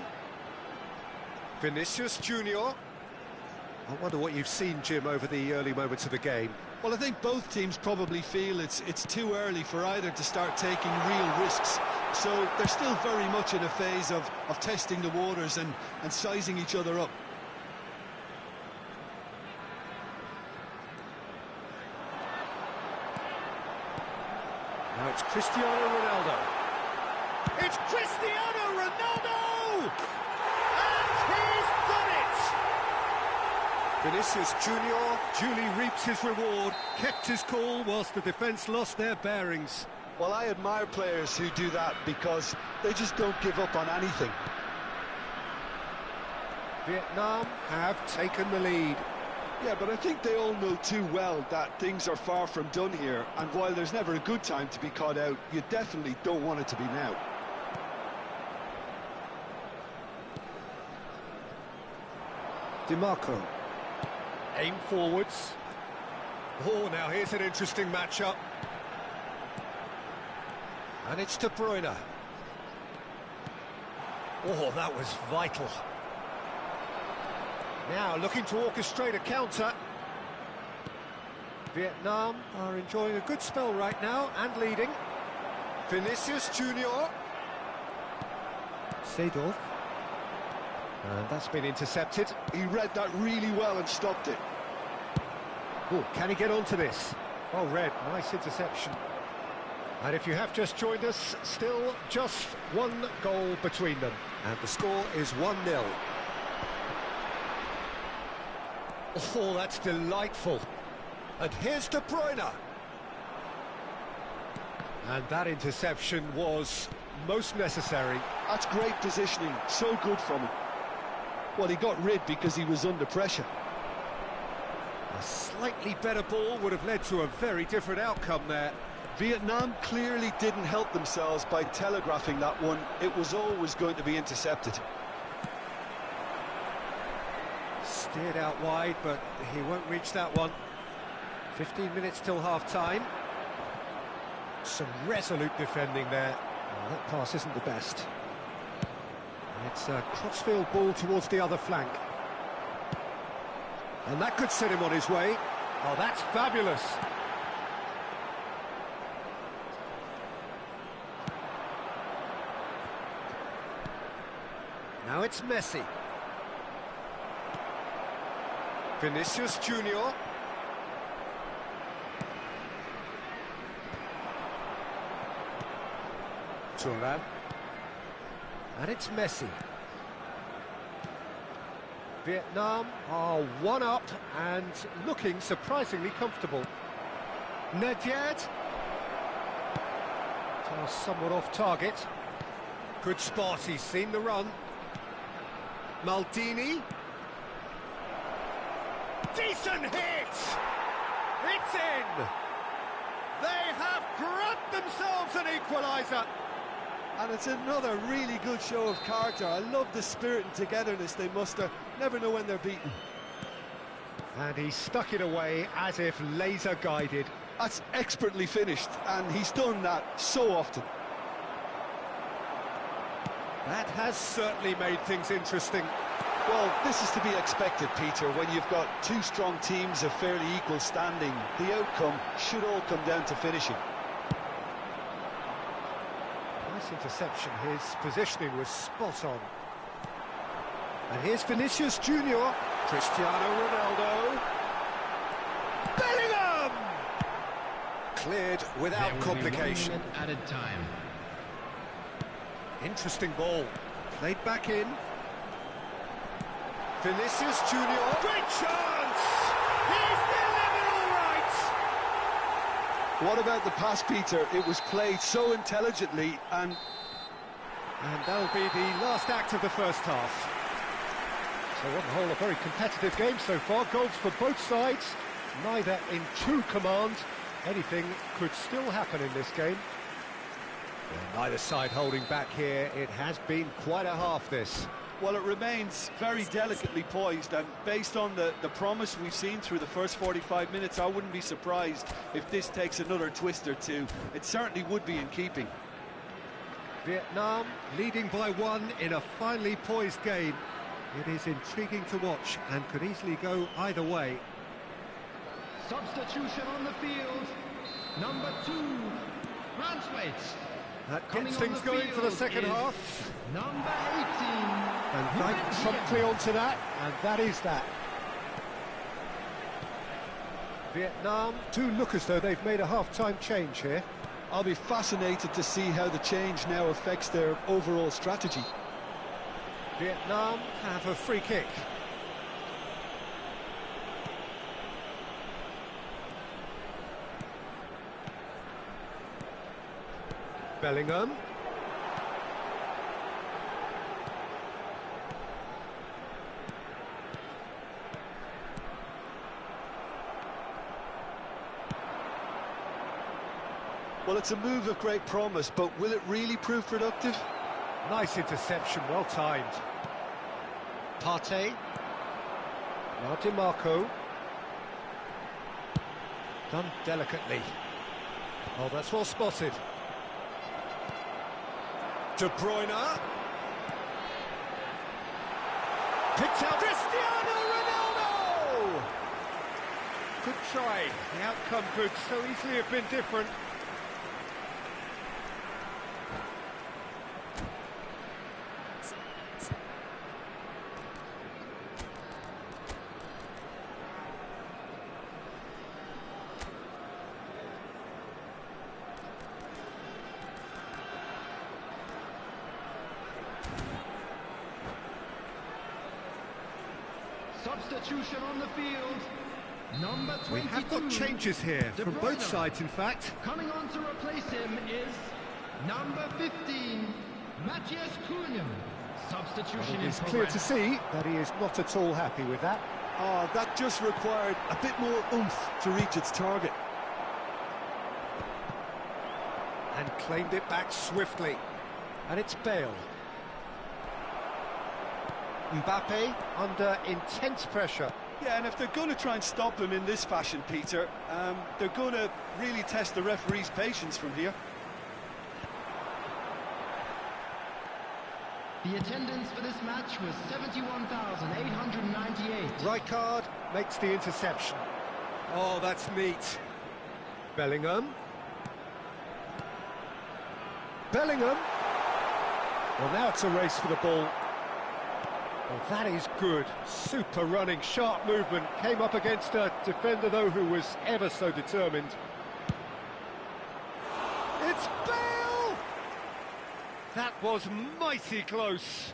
Vinicius Junior. I wonder what you've seen, Jim, over the early moments of the game. Well, I think both teams probably feel it's too early for either to start taking real risks. So they're still very much in a phase of testing the waters and sizing each other up. Now it's Cristiano Ronaldo. It's Cristiano Ronaldo! And he's done it! Vinicius Junior duly reaps his reward, kept his cool whilst the defence lost their bearings. Well, I admire players who do that because they just don't give up on anything. Vietnam have taken the lead. Yeah, but I think they all know too well that things are far from done here, and while there's never a good time to be caught out, you definitely don't want it to be now. DiMarco. Aim forwards. Oh, now here's an interesting matchup. And it's De Bruyne. Oh, that was vital. Now looking to orchestrate a counter. Vietnam are enjoying a good spell right now and leading. Vinicius Junior. Seedorf. And that's been intercepted. He read that really well and stopped it. Oh, can he get onto this? Oh, Red, nice interception. And if you have just joined us, still just one goal between them. And the score is 1-0. Oh, that's delightful. And here's De Bruyne. And that interception was most necessary. That's great positioning, so good from him. Well, he got rid because he was under pressure. A slightly better ball would have led to a very different outcome there. Vietnam clearly didn't help themselves by telegraphing that one. It was always going to be intercepted. Steered out wide, but he won't reach that one. 15 minutes till half-time. Some resolute defending there. Well, that pass isn't the best. It's a crossfield ball towards the other flank. And that could set him on his way. Oh, that's fabulous. Now it's Messi. Vinicius Junior. Thuram. And it's Messi. Vietnam are one up and looking surprisingly comfortable. Nedved. Pass somewhat off target. Good spot, he's seen the run. Maldini. Decent hit! It's in! They have grabbed themselves an equaliser! And it's another really good show of character. I love the spirit and togetherness they muster. Never know when they're beaten. And he stuck it away as if laser guided. That's expertly finished, and he's done that so often. That has certainly made things interesting. Well, this is to be expected, Peter. When you've got two strong teams of fairly equal standing, the outcome should all come down to finishing. Nice interception, his positioning was spot on. And here's Vinicius Junior. Cristiano Ronaldo. Bellingham! Cleared without complication. There will be 1 minute added time. Interesting ball. Played back in. Vinicius Junior. Great chance! He's delivered all right! What about the pass, Peter? It was played so intelligently and that'll be the last act of the first half. So on the whole, a very competitive game so far. Goals for both sides, neither in true command. Anything could still happen in this game. Well, neither side holding back here. It has been quite a half, this. well, it remains very delicately poised, and based on the promise we've seen through the first 45 minutes, I wouldn't be surprised if this takes another twist or two. It certainly would be in keeping. Vietnam leading by 1 in a finely poised game. It is intriguing to watch and could easily go either way. Substitution on the field. Number 2, Braithwaite. That gets things going for the second half. Number 18. And right promptly onto that, and that is that. Vietnam do look as though they've made a half-time change here. I'll be fascinated to see how the change now affects their overall strategy. Vietnam have a free kick. Bellingham. Well, it's a move of great promise, but will it really prove productive? Nice interception, well timed. Partey. Now DiMarco. Done delicately. Oh, that's well spotted. De Bruyne. Picked out Cristiano Ronaldo! Good try. The outcome could so easily have been different. Substitution on the field. Number 22. We have got changes here De from Bruyne. both sides, in fact. Coming on to replace him is number 15, Matthias Cunha. Substitution in It's clear progress. to see that he is not at all happy with that. Oh, that just required a bit more oomph to reach its target. And claimed it back swiftly. And it's Bale. Mbappe under intense pressure. Yeah, and if they're going to try and stop him in this fashion, Peter, they're going to really test the referee's patience from here. The attendance for this match was 71,898. Rijkaard makes the interception. Oh, that's neat. Bellingham. Bellingham. Well, now it's a race for the ball. Well, that is good. Super running, sharp movement. Came up against a defender, though, who was ever so determined. It's Bale! That was mighty close.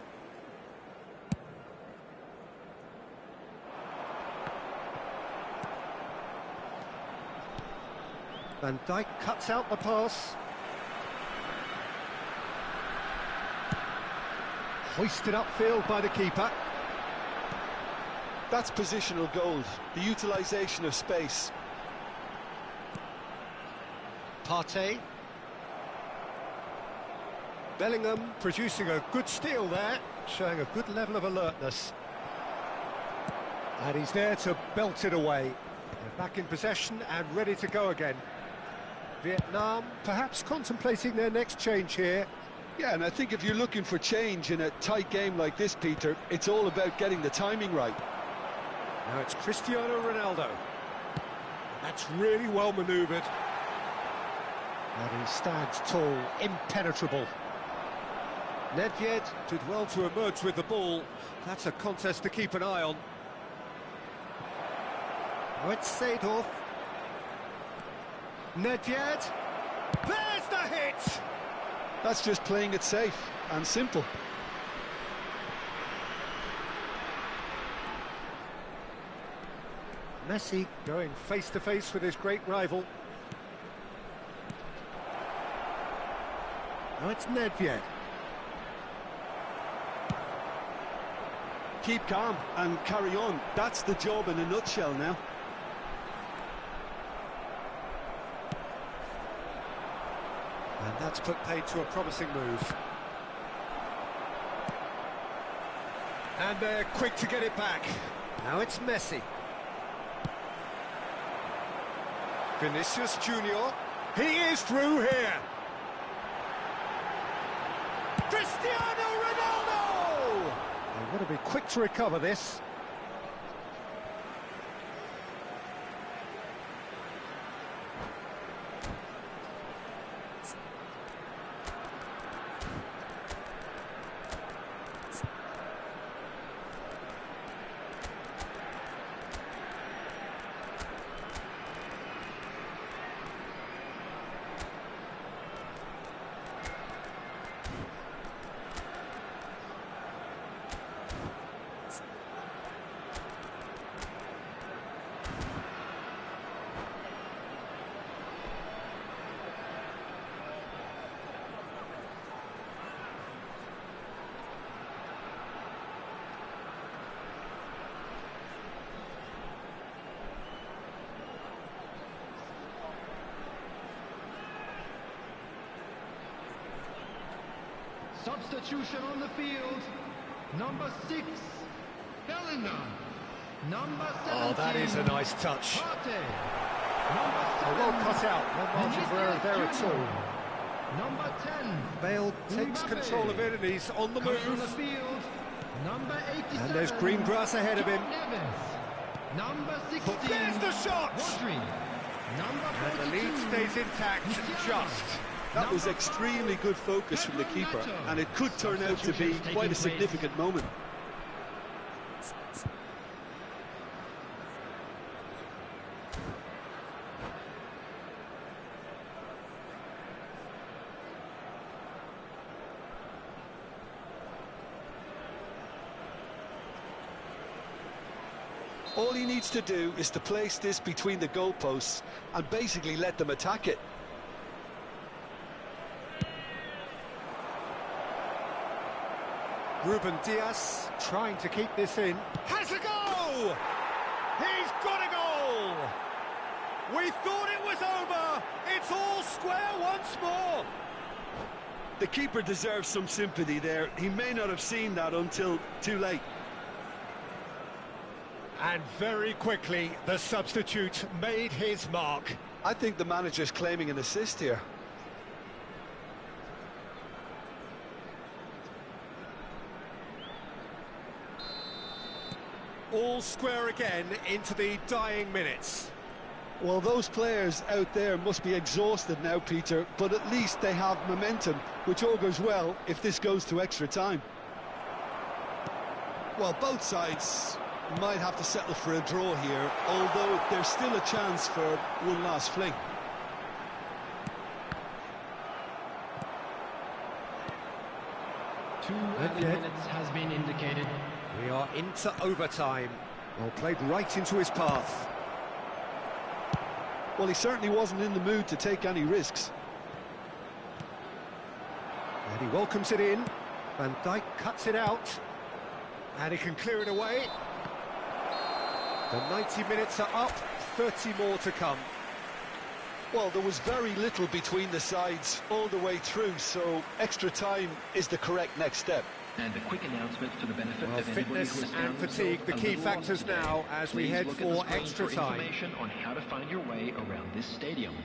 Van Dijk cuts out the pass. Hoisted upfield by the keeper. That's positional goals, the utilisation of space. Partey. Bellingham producing a good steal there, showing a good level of alertness. And he's there to belt it away. They're back in possession and ready to go again. Vietnam perhaps contemplating their next change here. Yeah, and I think if you're looking for change in a tight game like this, Peter, it's all about getting the timing right. Now it's Cristiano Ronaldo. That's really well manoeuvred. And he stands tall, impenetrable. Nedved did well to emerge with the ball. That's a contest to keep an eye on. Now it's Seedorf. Nedved. There's the hit! That's just playing it safe and simple. Messi going face-to-face with his great rival. Now it's Nedved. Keep calm and carry on. That's the job in a nutshell now. And that's put paid to a promising move. And they're quick to get it back. Now it's Messi. Vinicius Junior. He is through here. Cristiano Ronaldo! They want to be quick to recover this. Substitution on the field. Number 6, Bellingham. Number 17. Oh, that is a nice touch. Partey. Number 7. Well cut out, no margin for error there at all. Number 10. Bale takes Mbappe. control of it and he's on the Coming on the move. field. Number 87. And there's green grass ahead of him. Neves. Number 16. There's the shot! Rodri. Number 42. And the lead stays intact, just. That was extremely good focus from the keeper, and it could turn out to be quite a significant moment. All he needs to do is to place this between the goalposts and basically let them attack it. Ruben Dias trying to keep this in. Has a goal! He's got a goal! We thought it was over! It's all square once more! The keeper deserves some sympathy there. He may not have seen that until too late. And very quickly, the substitute made his mark. I think the manager's claiming an assist here. All square again into the dying minutes. Well, those players out there must be exhausted now, Peter, but at least they have momentum, which augurs well if this goes to extra time. Well, both sides might have to settle for a draw here, although there's still a chance for one last fling. Two added minutes has been indicated. We are into overtime. Well, played right into his path. Well, he certainly wasn't in the mood to take any risks. And he welcomes it in. Van Dijk cuts it out. And he can clear it away. The 90 minutes are up, 30 more to come. Well, there was very little between the sides all the way through, so extra time is the correct next step. And a quick announcement for the benefit Well, of anybody fitness who has and found fatigue, the themselves key a little factors lost today. now as we Please head look at the for screen extra for time. information on how to find your way around this stadium.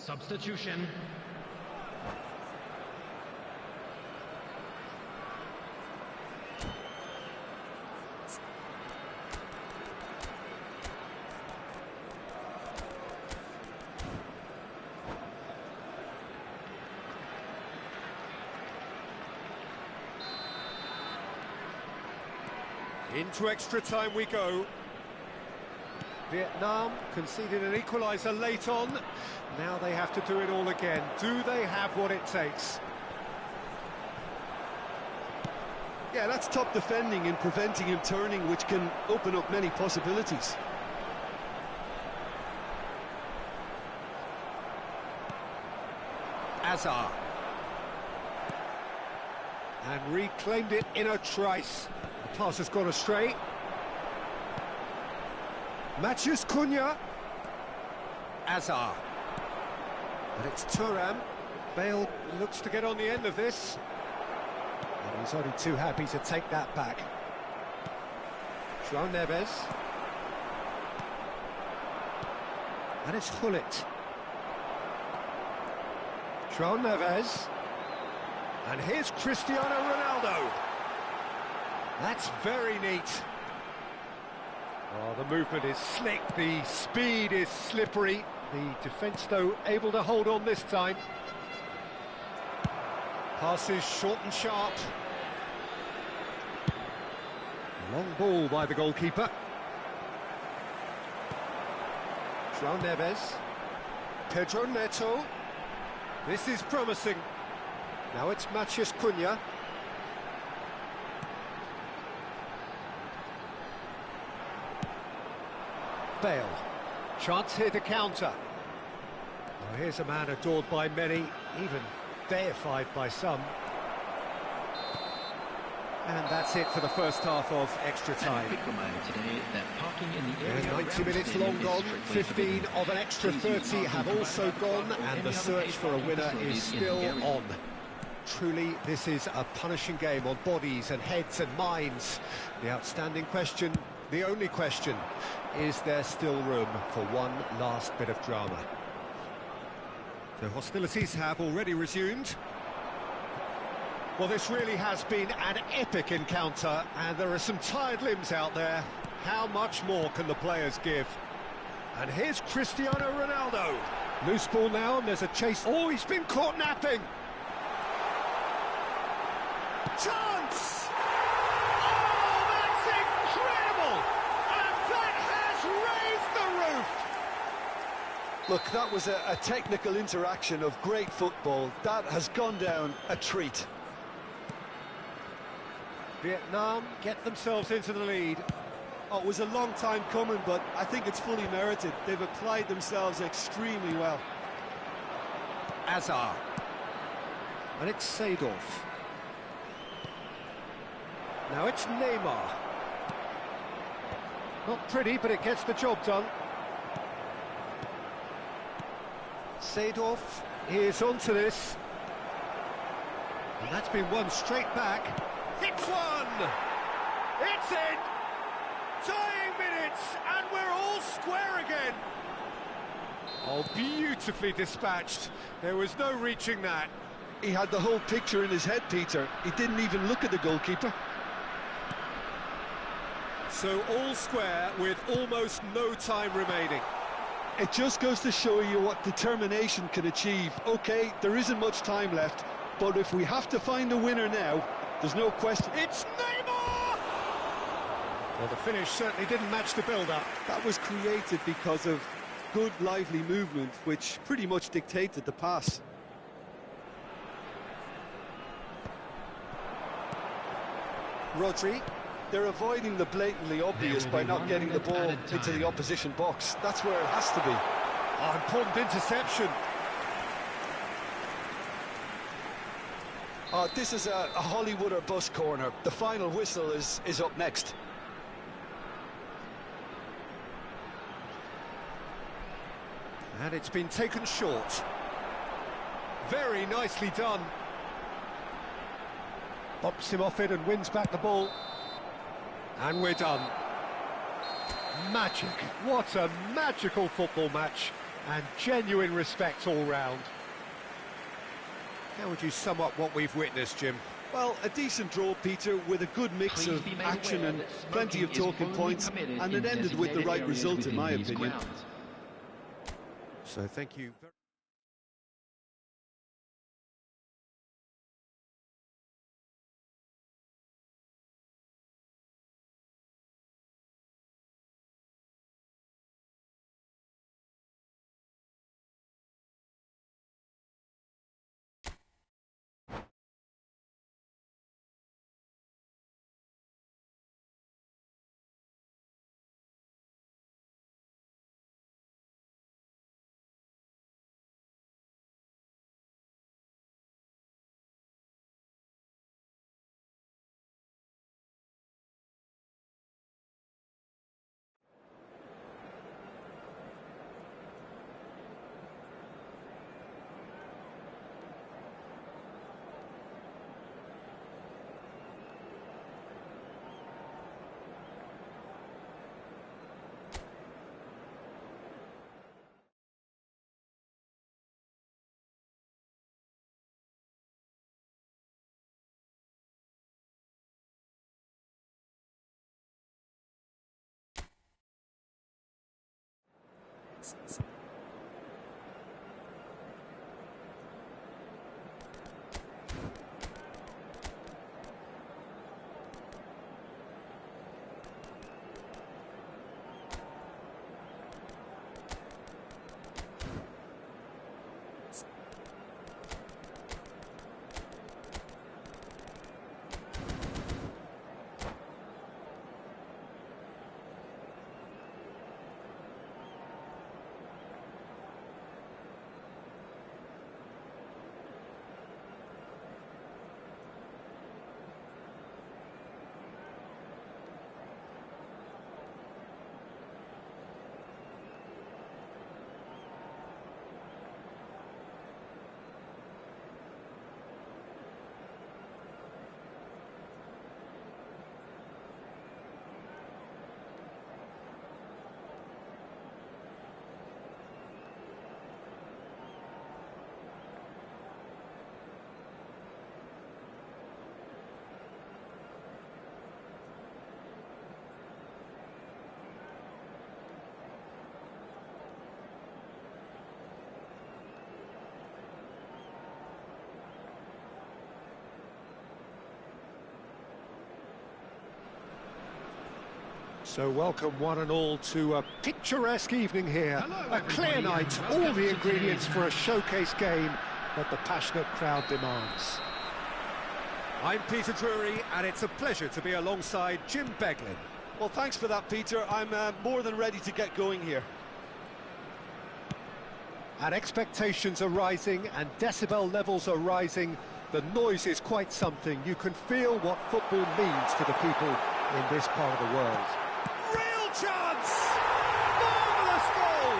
Substitution. Into extra time we go. Vietnam conceded an equaliser late on. Now they have to do it all again. Do they have what it takes? Yeah, that's top defending and preventing him turning, which can open up many possibilities. Azar. And reclaimed it in a trice. The pass has gone astray. Matheus Cunha. Azar. And it's Thuram. Bale looks to get on the end of this. And he's only too happy to take that back. João Neves. And it's Gullit. João Neves. And here's Cristiano Ronaldo. That's very neat. Oh, the movement is slick, the speed is slippery. The defence, though, able to hold on this time. Passes short and sharp. Long ball by the goalkeeper. João Neves. Pedro Neto. This is promising. Now it's Matheus Cunha. Bale. Chance here to counter. Well, here's a man adored by many, even deified by some. And that's it for the first half of extra time. And a quick reminder today that parking in the area 90 minutes long gone, 15 of an extra 30 have also gone, and the search for a winner is still on. Truly, this is a punishing game on bodies and heads and minds. The outstanding question, the only question, is there still room for one last bit of drama? The hostilities have already resumed. Well, this really has been an epic encounter, and there are some tired limbs out there. How much more can the players give? And here's Cristiano Ronaldo. Loose ball now, and there's a chase. Oh, he's been caught napping. Chance! Oh, that's incredible! And that has raised the roof! Look, that was a technical interaction of great football. That has gone down a treat. Vietnam get themselves into the lead. Oh, it was a long time coming, but I think it's fully merited. They've applied themselves extremely well. Azar. And it's Seedorf. Now it's Neymar. Not pretty, but it gets the job done. Seedorf is onto this. And that's been won straight back. It's one! It's in! Tying minutes, and we're all square again. Oh, beautifully dispatched. There was no reaching that. He had the whole picture in his head, Peter. He didn't even look at the goalkeeper. So all square with almost no time remaining. It just goes to show you what determination can achieve. OK, there isn't much time left, but if we have to find a winner now, there's no question. It's Neymar! Well, the finish certainly didn't match the build-up. That was created because of good, lively movement, which pretty much dictated the pass. Rodri. They're avoiding the blatantly obvious by not getting the ball into the opposition box. That's where it has to be. Oh, important interception. This is a Hollywood or bust corner. The final whistle is up next. And it's been taken short. Very nicely done. Bumps him off it and wins back the ball. And we're done. Magic. What a magical football match. And genuine respect all round. How would you sum up what we've witnessed, Jim? Well, a decent draw, Peter, with a good mix of action and plenty of talking points, and it ended with the right result, in my opinion. So thank you. So welcome one and all to a picturesque evening here. Hello, A clear everybody, night, and all the welcome to ingredients today's for a showcase game that the passionate crowd demands. I'm Peter Drury, and it's a pleasure to be alongside Jim Beglin. Well, thanks for that, Peter. I'm more than ready to get going here. And expectations are rising and decibel levels are rising. The noise is quite something. You can feel what football means to the people in this part of the world. Real chance! Marvellous goal!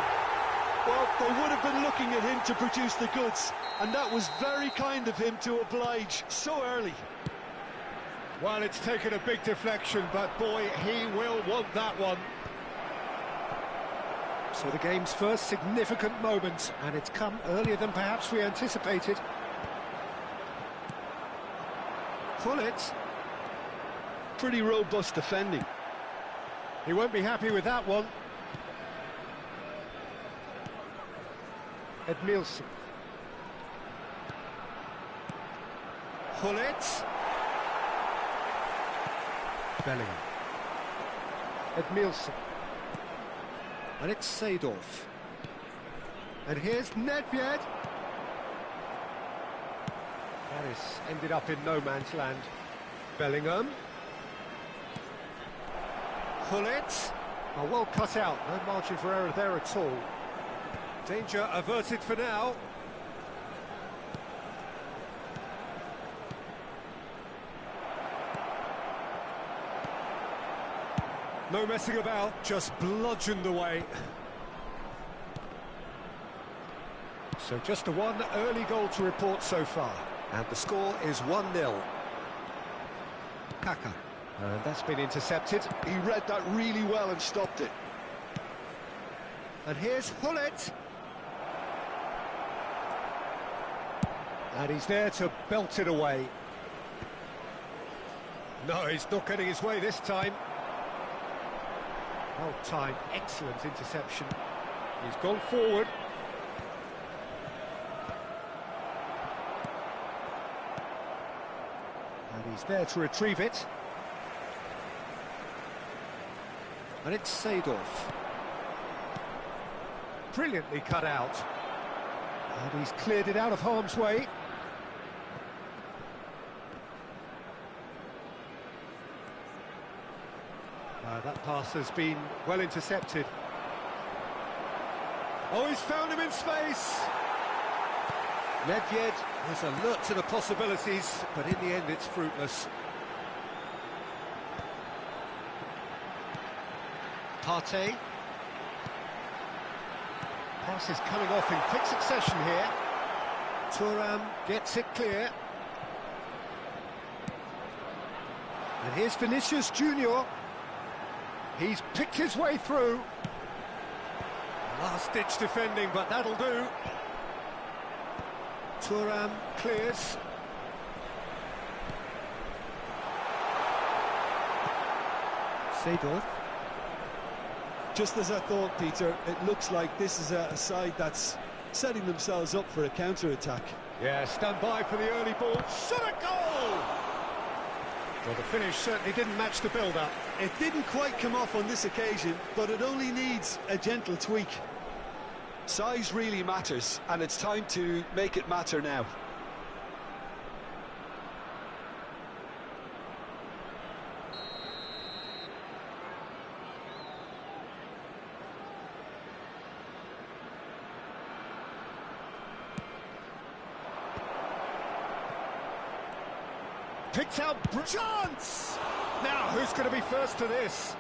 Well, they would have been looking at him to produce the goods, and that was very kind of him to oblige so early. Well, it's taken a big deflection, but boy, he will want that one. So the game's first significant moment, and it's come earlier than perhaps we anticipated. Gullit. Pretty robust defending. He won't be happy with that one. Edmilson. Gullit. Bellingham. Edmilson. And it's Seedorf. And here's Nedved. That has ended up in no man's land. Bellingham. Gullit. Oh, well cut out, no margin for error there at all. Danger averted for now. No messing about, just bludgeoned away. So just the one early goal to report so far. And the score is 1-0. Kaka. And that's been intercepted. He read that really well and stopped it. And here's Gullit. And he's there to belt it away. No, he's not getting his way this time. Well timed, excellent interception. He's gone forward. And he's there to retrieve it. And it's Seedorf. Brilliantly cut out. And he's cleared it out of harm's way. That pass has been well intercepted. Oh, he's found him in space! Nedved was alert to the possibilities, but in the end it's fruitless. Partey. Pass is coming off in quick succession here. Thuram gets it clear. And here's Vinicius Junior. He's picked his way through. Last-ditch defending, but that'll do. Thuram clears. Seedorf. Just as I thought, Peter, it looks like this is a side that's setting themselves up for a counter-attack. Yeah, stand by for the early ball. Shot a goal! Well, the finish certainly didn't match the build-up. It didn't quite come off on this occasion, but it only needs a gentle tweak. Size really matters, and it's time to make it matter now. Picked out chance! Now, who's going to be first to this?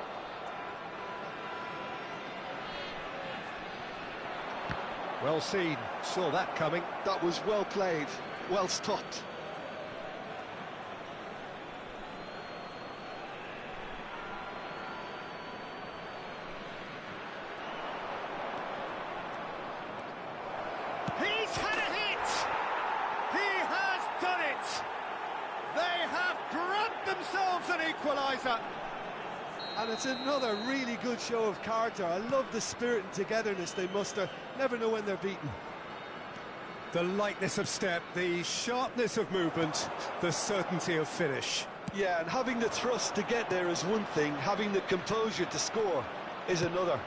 Well seen, saw that coming. That was well played, well stopped. He's had a hit! He has done it! They have grabbed themselves an equaliser. And it's another really good show of character. I love the spirit and togetherness they muster. Never know when they're beaten. The lightness of step, the sharpness of movement, the certainty of finish. Yeah, and having the thrust to get there is one thing, having the composure to score is another.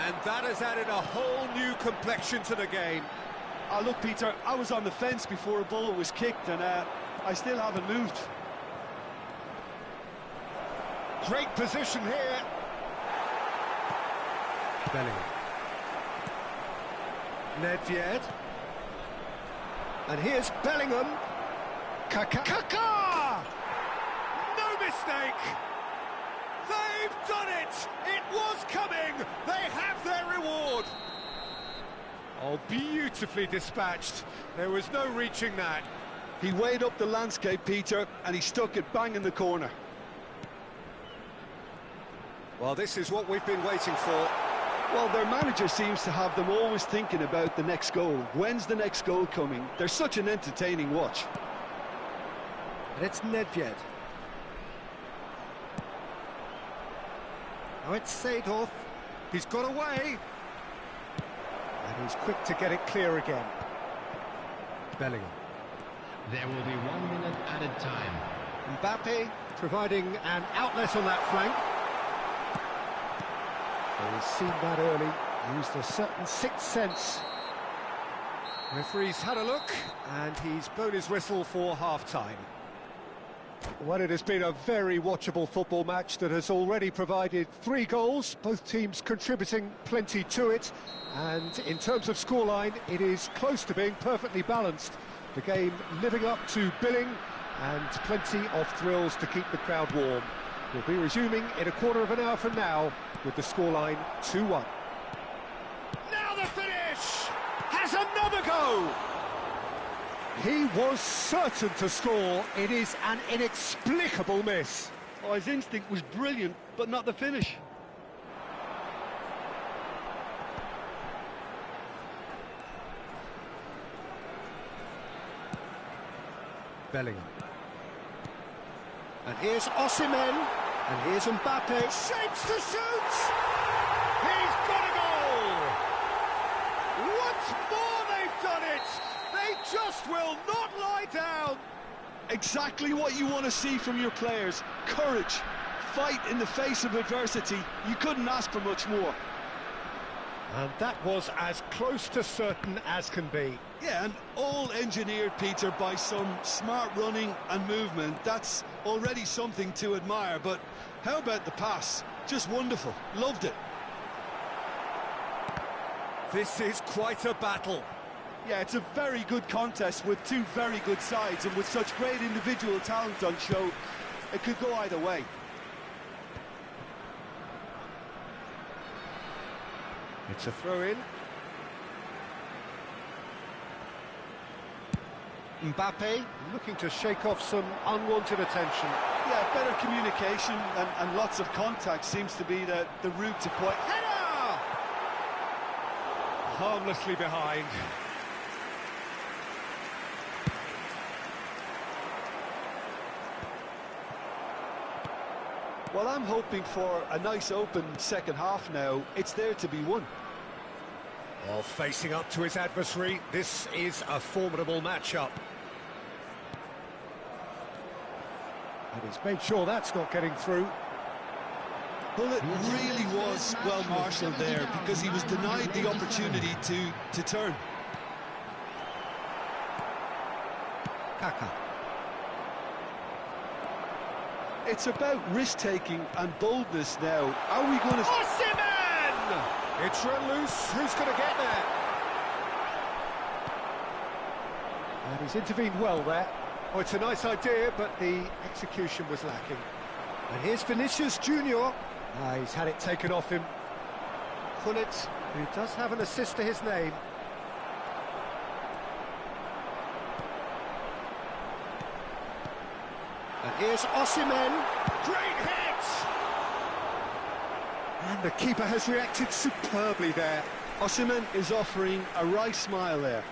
And that has added a whole new complexion to the game. Look, Peter, I was on the fence before a ball was kicked, and I still haven't moved. Great position here. Bellingham. Nedved. And here's Bellingham. Kaká! No mistake! They've done it! It was coming! They have their reward! Oh, beautifully dispatched. There was no reaching that. He weighed up the landscape, Peter, and he stuck it bang in the corner. Well, this is what we've been waiting for. Well, their manager seems to have them always thinking about the next goal. When's the next goal coming? They're such an entertaining watch. And it's Nedved. Now it's Seedorf. He's got away. And he's quick to get it clear again. Bellingham. There will be 1 minute added time. Mbappe providing an outlet on that flank. He's seen that early, used a certain sixth sense. Referee's had a look, and he's blown his whistle for half-time. Well, it has been a very watchable football match that has already provided 3 goals, both teams contributing plenty to it. And in terms of scoreline, it is close to being perfectly balanced. The game living up to billing, and plenty of thrills to keep the crowd warm. We'll be resuming in a quarter of an hour from now with the scoreline 2-1. Now the finish! Has another go! He was certain to score. It is an inexplicable miss. Oh, his instinct was brilliant, but not the finish. Bellingham. And here's Osimhen. And here's Mbappe. Shapes to shoot! He's got a goal! Once more they've done it! They just will not lie down! Exactly what you want to see from your players. Courage. Fight in the face of adversity. You couldn't ask for much more. And that was as close to certain as can be. Yeah, and all engineered, Peter, by some smart running and movement. That's already something to admire, but how about the pass? Just wonderful. Loved it. This is quite a battle. Yeah, it's a very good contest with 2 very good sides, and with such great individual talent on show, it could go either way. It's a throw-in. Mbappe looking to shake off some unwanted attention. Yeah, better communication and lots of contact seems to be the route to quite... Header! Harmlessly behind. Well, I'm hoping for a nice open second half now. It's there to be won. Well, facing up to his adversary, this is a formidable matchup. And he's made sure that's not getting through. Well, it really was well marshalled there, because he was denied the opportunity to turn. Kaká. It's about risk-taking and boldness now. Are we going to... Osimhen! It's run loose. Who's going to get there? And he's intervened well there. Oh, it's a nice idea, but the execution was lacking. And here's Vinicius Junior. He's had it taken off him. Gullit, who does have an assist to his name. And here's Osimhen. Great hit! And the keeper has reacted superbly there. Osimhen is offering a wry smile there.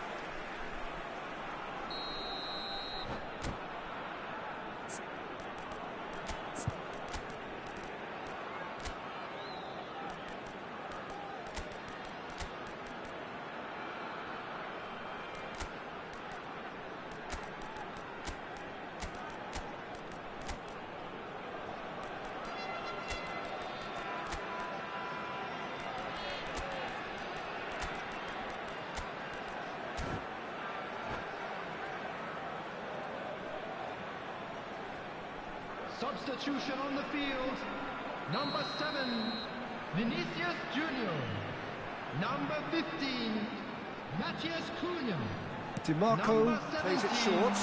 Substitution on the field. Number 7, Vinicius Junior. Number 15, Matthias Cunha. DiMarco Number plays it 17, short.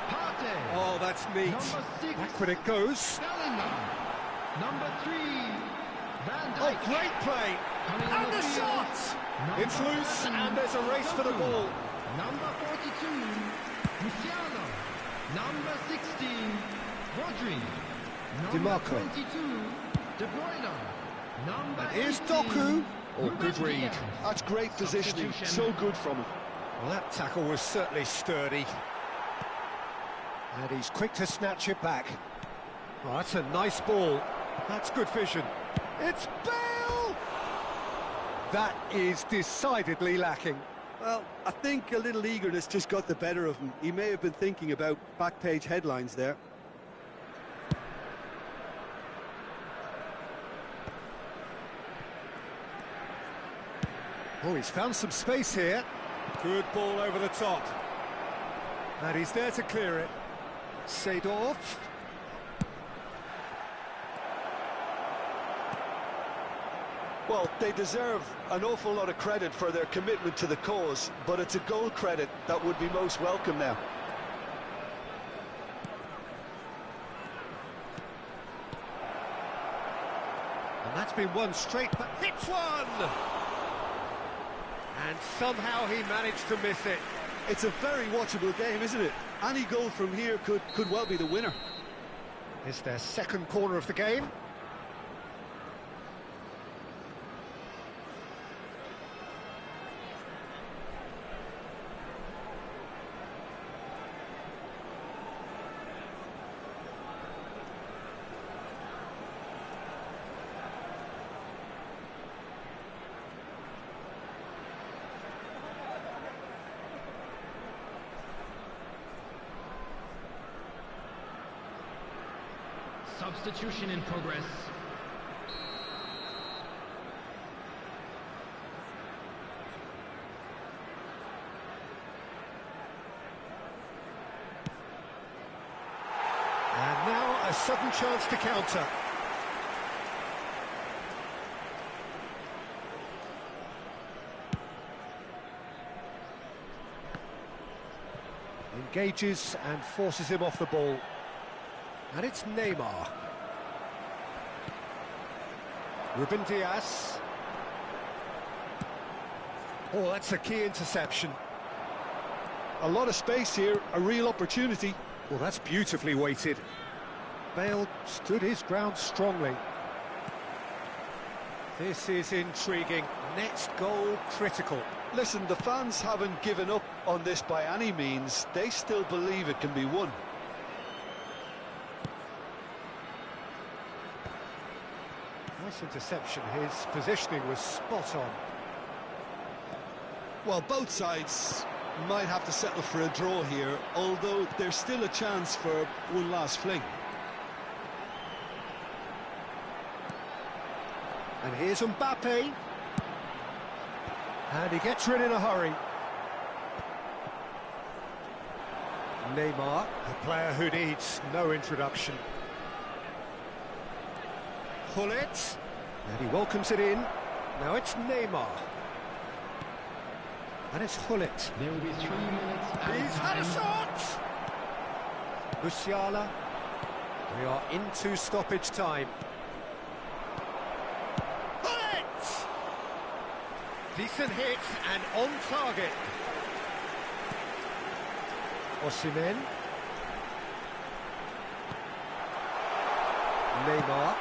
Partey. Oh, that's neat. Number 6, Backward it goes. Bellingham. Number 3, Van Oh, Dijk. great play. Coming on And the field. shot! Number It's loose 7, and there's a race for the Doku. ball. Number 42, Musiala. Number 16, Rodri. Number DiMarco. 22, De Bruyne. Number And here's 18, Doku. Oh, Ruben good read. Dias. That's great positioning, so good from him. Well, that tackle was certainly sturdy. And he's quick to snatch it back. Oh, that's a nice ball. That's good vision. It's Bale! That is decidedly lacking. Well, I think a little eagerness just got the better of him. He may have been thinking about back page headlines there. Oh, he's found some space here. Good ball over the top. And he's there to clear it. Seedorf. Well, they deserve an awful lot of credit for their commitment to the cause, but it's a goal credit that would be most welcome now. And that's been one straight, but hits one! And somehow he managed to miss it. It's a very watchable game, isn't it? Any goal from here could well be the winner. It's their second corner of the game. Substitution in progress. And now a sudden chance to counter. Engages and forces him off the ball. And it's Neymar. Ruben Dias. Oh, that's a key interception. A lot of space here, a real opportunity. Well, that's beautifully weighted. Bale stood his ground strongly. This is intriguing. Next goal critical. Listen, the fans haven't given up on this by any means. They still believe it can be won. Nice interception. His positioning was spot on. Well, both sides might have to settle for a draw here, although there's still a chance for one last fling. And here's Mbappe. And he gets rid in a hurry. Neymar, a player who needs no introduction. Gullit, and he welcomes it in. Now it's Neymar. And it's Gullit. There will be 3 minutes. added He's had a time. shot! Musiala. We are into stoppage time. Gullit! Decent hit and on target. Osimhen. Neymar.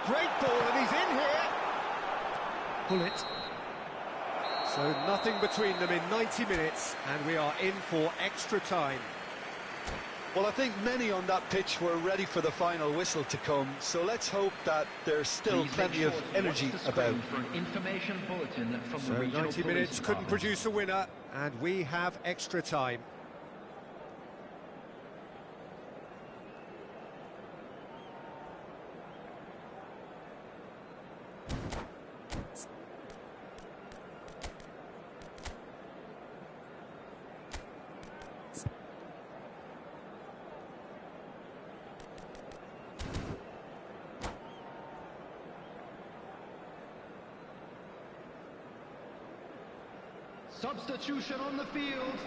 Great ball, and he's in here. Gullit. So nothing between them in 90 minutes, and we are in for extra time. Well, I think many on that pitch were ready for the final whistle to come, so let's hope that there's still Please plenty make of sure to energy watch the about. screen for an information bulletin from So the regional 90 police minutes couldn't department. produce a winner, and we have extra time. Substitution on the field.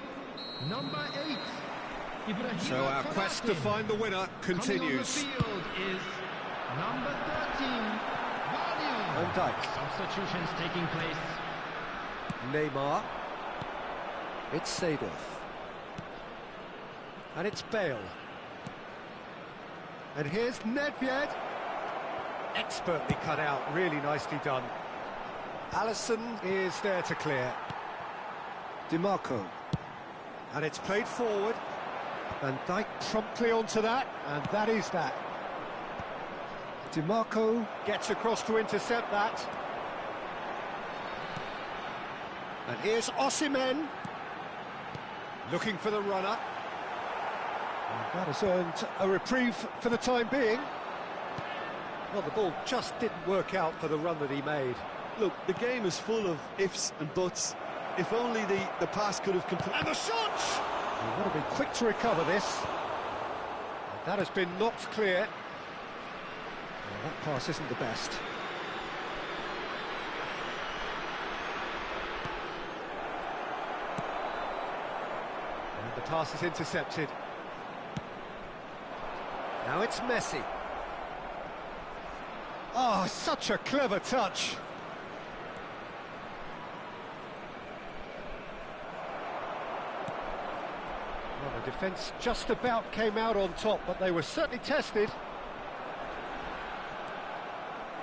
Number 8. Ibrahima So our quest to Konaté. find the winner continues. Coming on the field is number 13. Vardy. Van Dijk. Substitutions taking place. Neymar. It's Seedorf. And it's Bale. And here's Nedved. Expertly cut out, really nicely done. Alisson is there to clear. DiMarco. And it's played forward. Van Dijk promptly onto that, and that is that. DiMarco gets across to intercept that. And here's Osimhen. Looking for the runner. And that has earned a reprieve for the time being. Well, the ball just didn't work out for the run that he made. Look, the game is full of ifs and buts. If only the pass could have completed. And the shot! You've got to be quick to recover this. And that has been knocked clear. Well, that pass isn't the best. And the pass is intercepted. Now it's Messi. Oh, such a clever touch. Well, the defence just about came out on top, but they were certainly tested.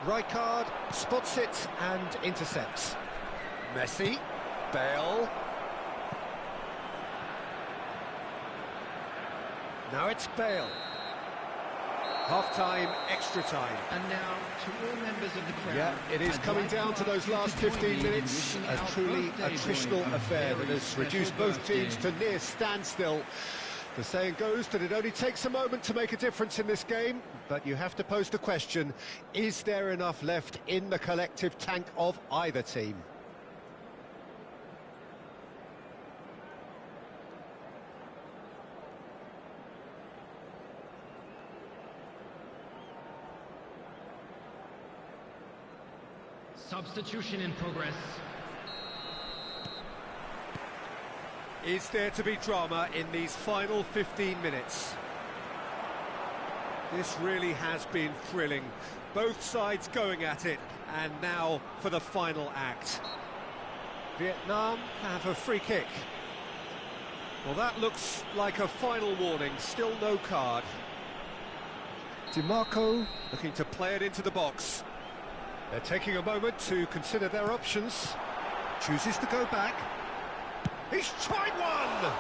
Rijkaard spots it and intercepts. Messi, Bale. Now it's Bale. Half-time, extra time. And now, to all members of the crowd... Yeah, it is I'd coming like down to those ask you last to join 15 me in minutes. wishing A our truly birthday attritional boy a affair that very has special reduced both birthday. teams to near standstill. The saying goes that it only takes a moment to make a difference in this game, but you have to pose the question, is there enough left in the collective tank of either team? Substitution in progress. Is there to be drama in these final 15 minutes? This really has been thrilling. Both sides going at it, and now for the final act. Vietnam have a free kick. Well, that looks like a final warning, still no card. DiMarco looking to play it into the box. They're taking a moment to consider their options. Chooses to go back. He's tried one!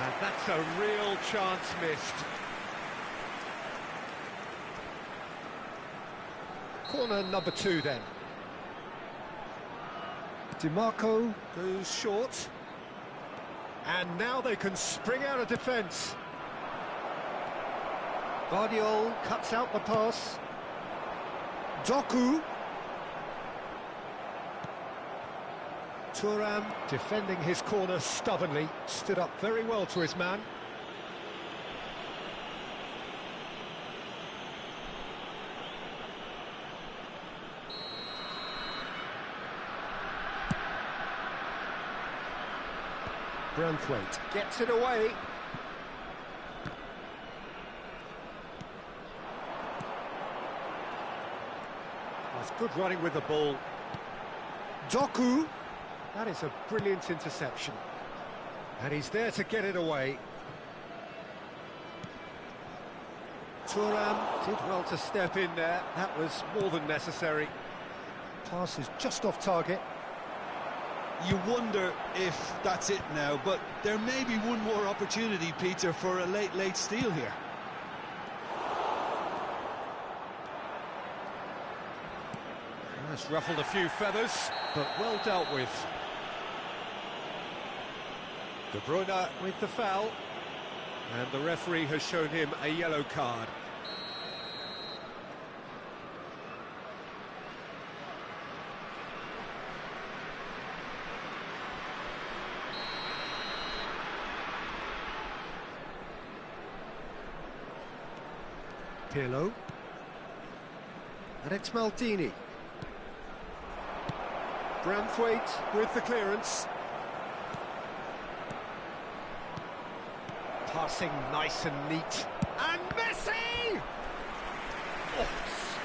And that's a real chance missed. Corner number 2 then. DiMarco goes short. And now they can spring out of defence. Guardiola cuts out the pass. Doku. Thuram defending his corner stubbornly, stood up very well to his man. Branthwaite gets it away. That's good running with the ball. Doku. That is a brilliant interception. And he's there to get it away. Thuram did well to step in there. That was more than necessary. Pass is just off target. You wonder if that's it now, but there may be one more opportunity, Peter, for a late steal here. That's ruffled a few feathers, but well dealt with. De Bruyne with the foul, and the referee has shown him a yellow card. Pirlo. And it's Maldini. Branthwaite with the clearance. Passing nice and neat. And Messi! Oh,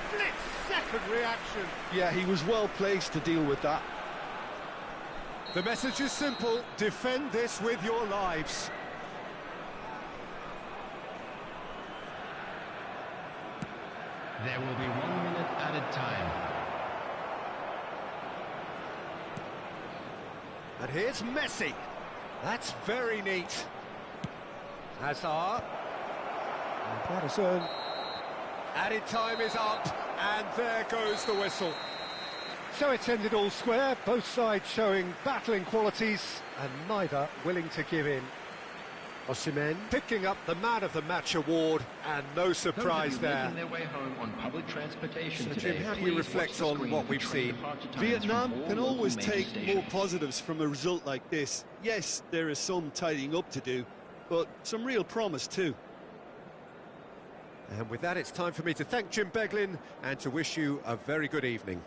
split-second reaction. Yeah, he was well placed to deal with that. The message is simple: defend this with your lives. There will be 1 minute added time. And here's Messi. That's very neat. Hazard. And Patterson. Added time is up, and there goes the whistle. So it's ended all square, both sides showing battling qualities, and neither willing to give in. Osimhen picking up the Man of the Match award, and no surprise there. Making their way home on public transportation So today, Jim, how do you please reflect watch the on screen what for we've train seen? departure times Vietnam from all can local always major take stations. more positives from a result like this. Yes, there is some tidying up to do, but some real promise too. And with that, it's time for me to thank Jim Beglin and to wish you a very good evening.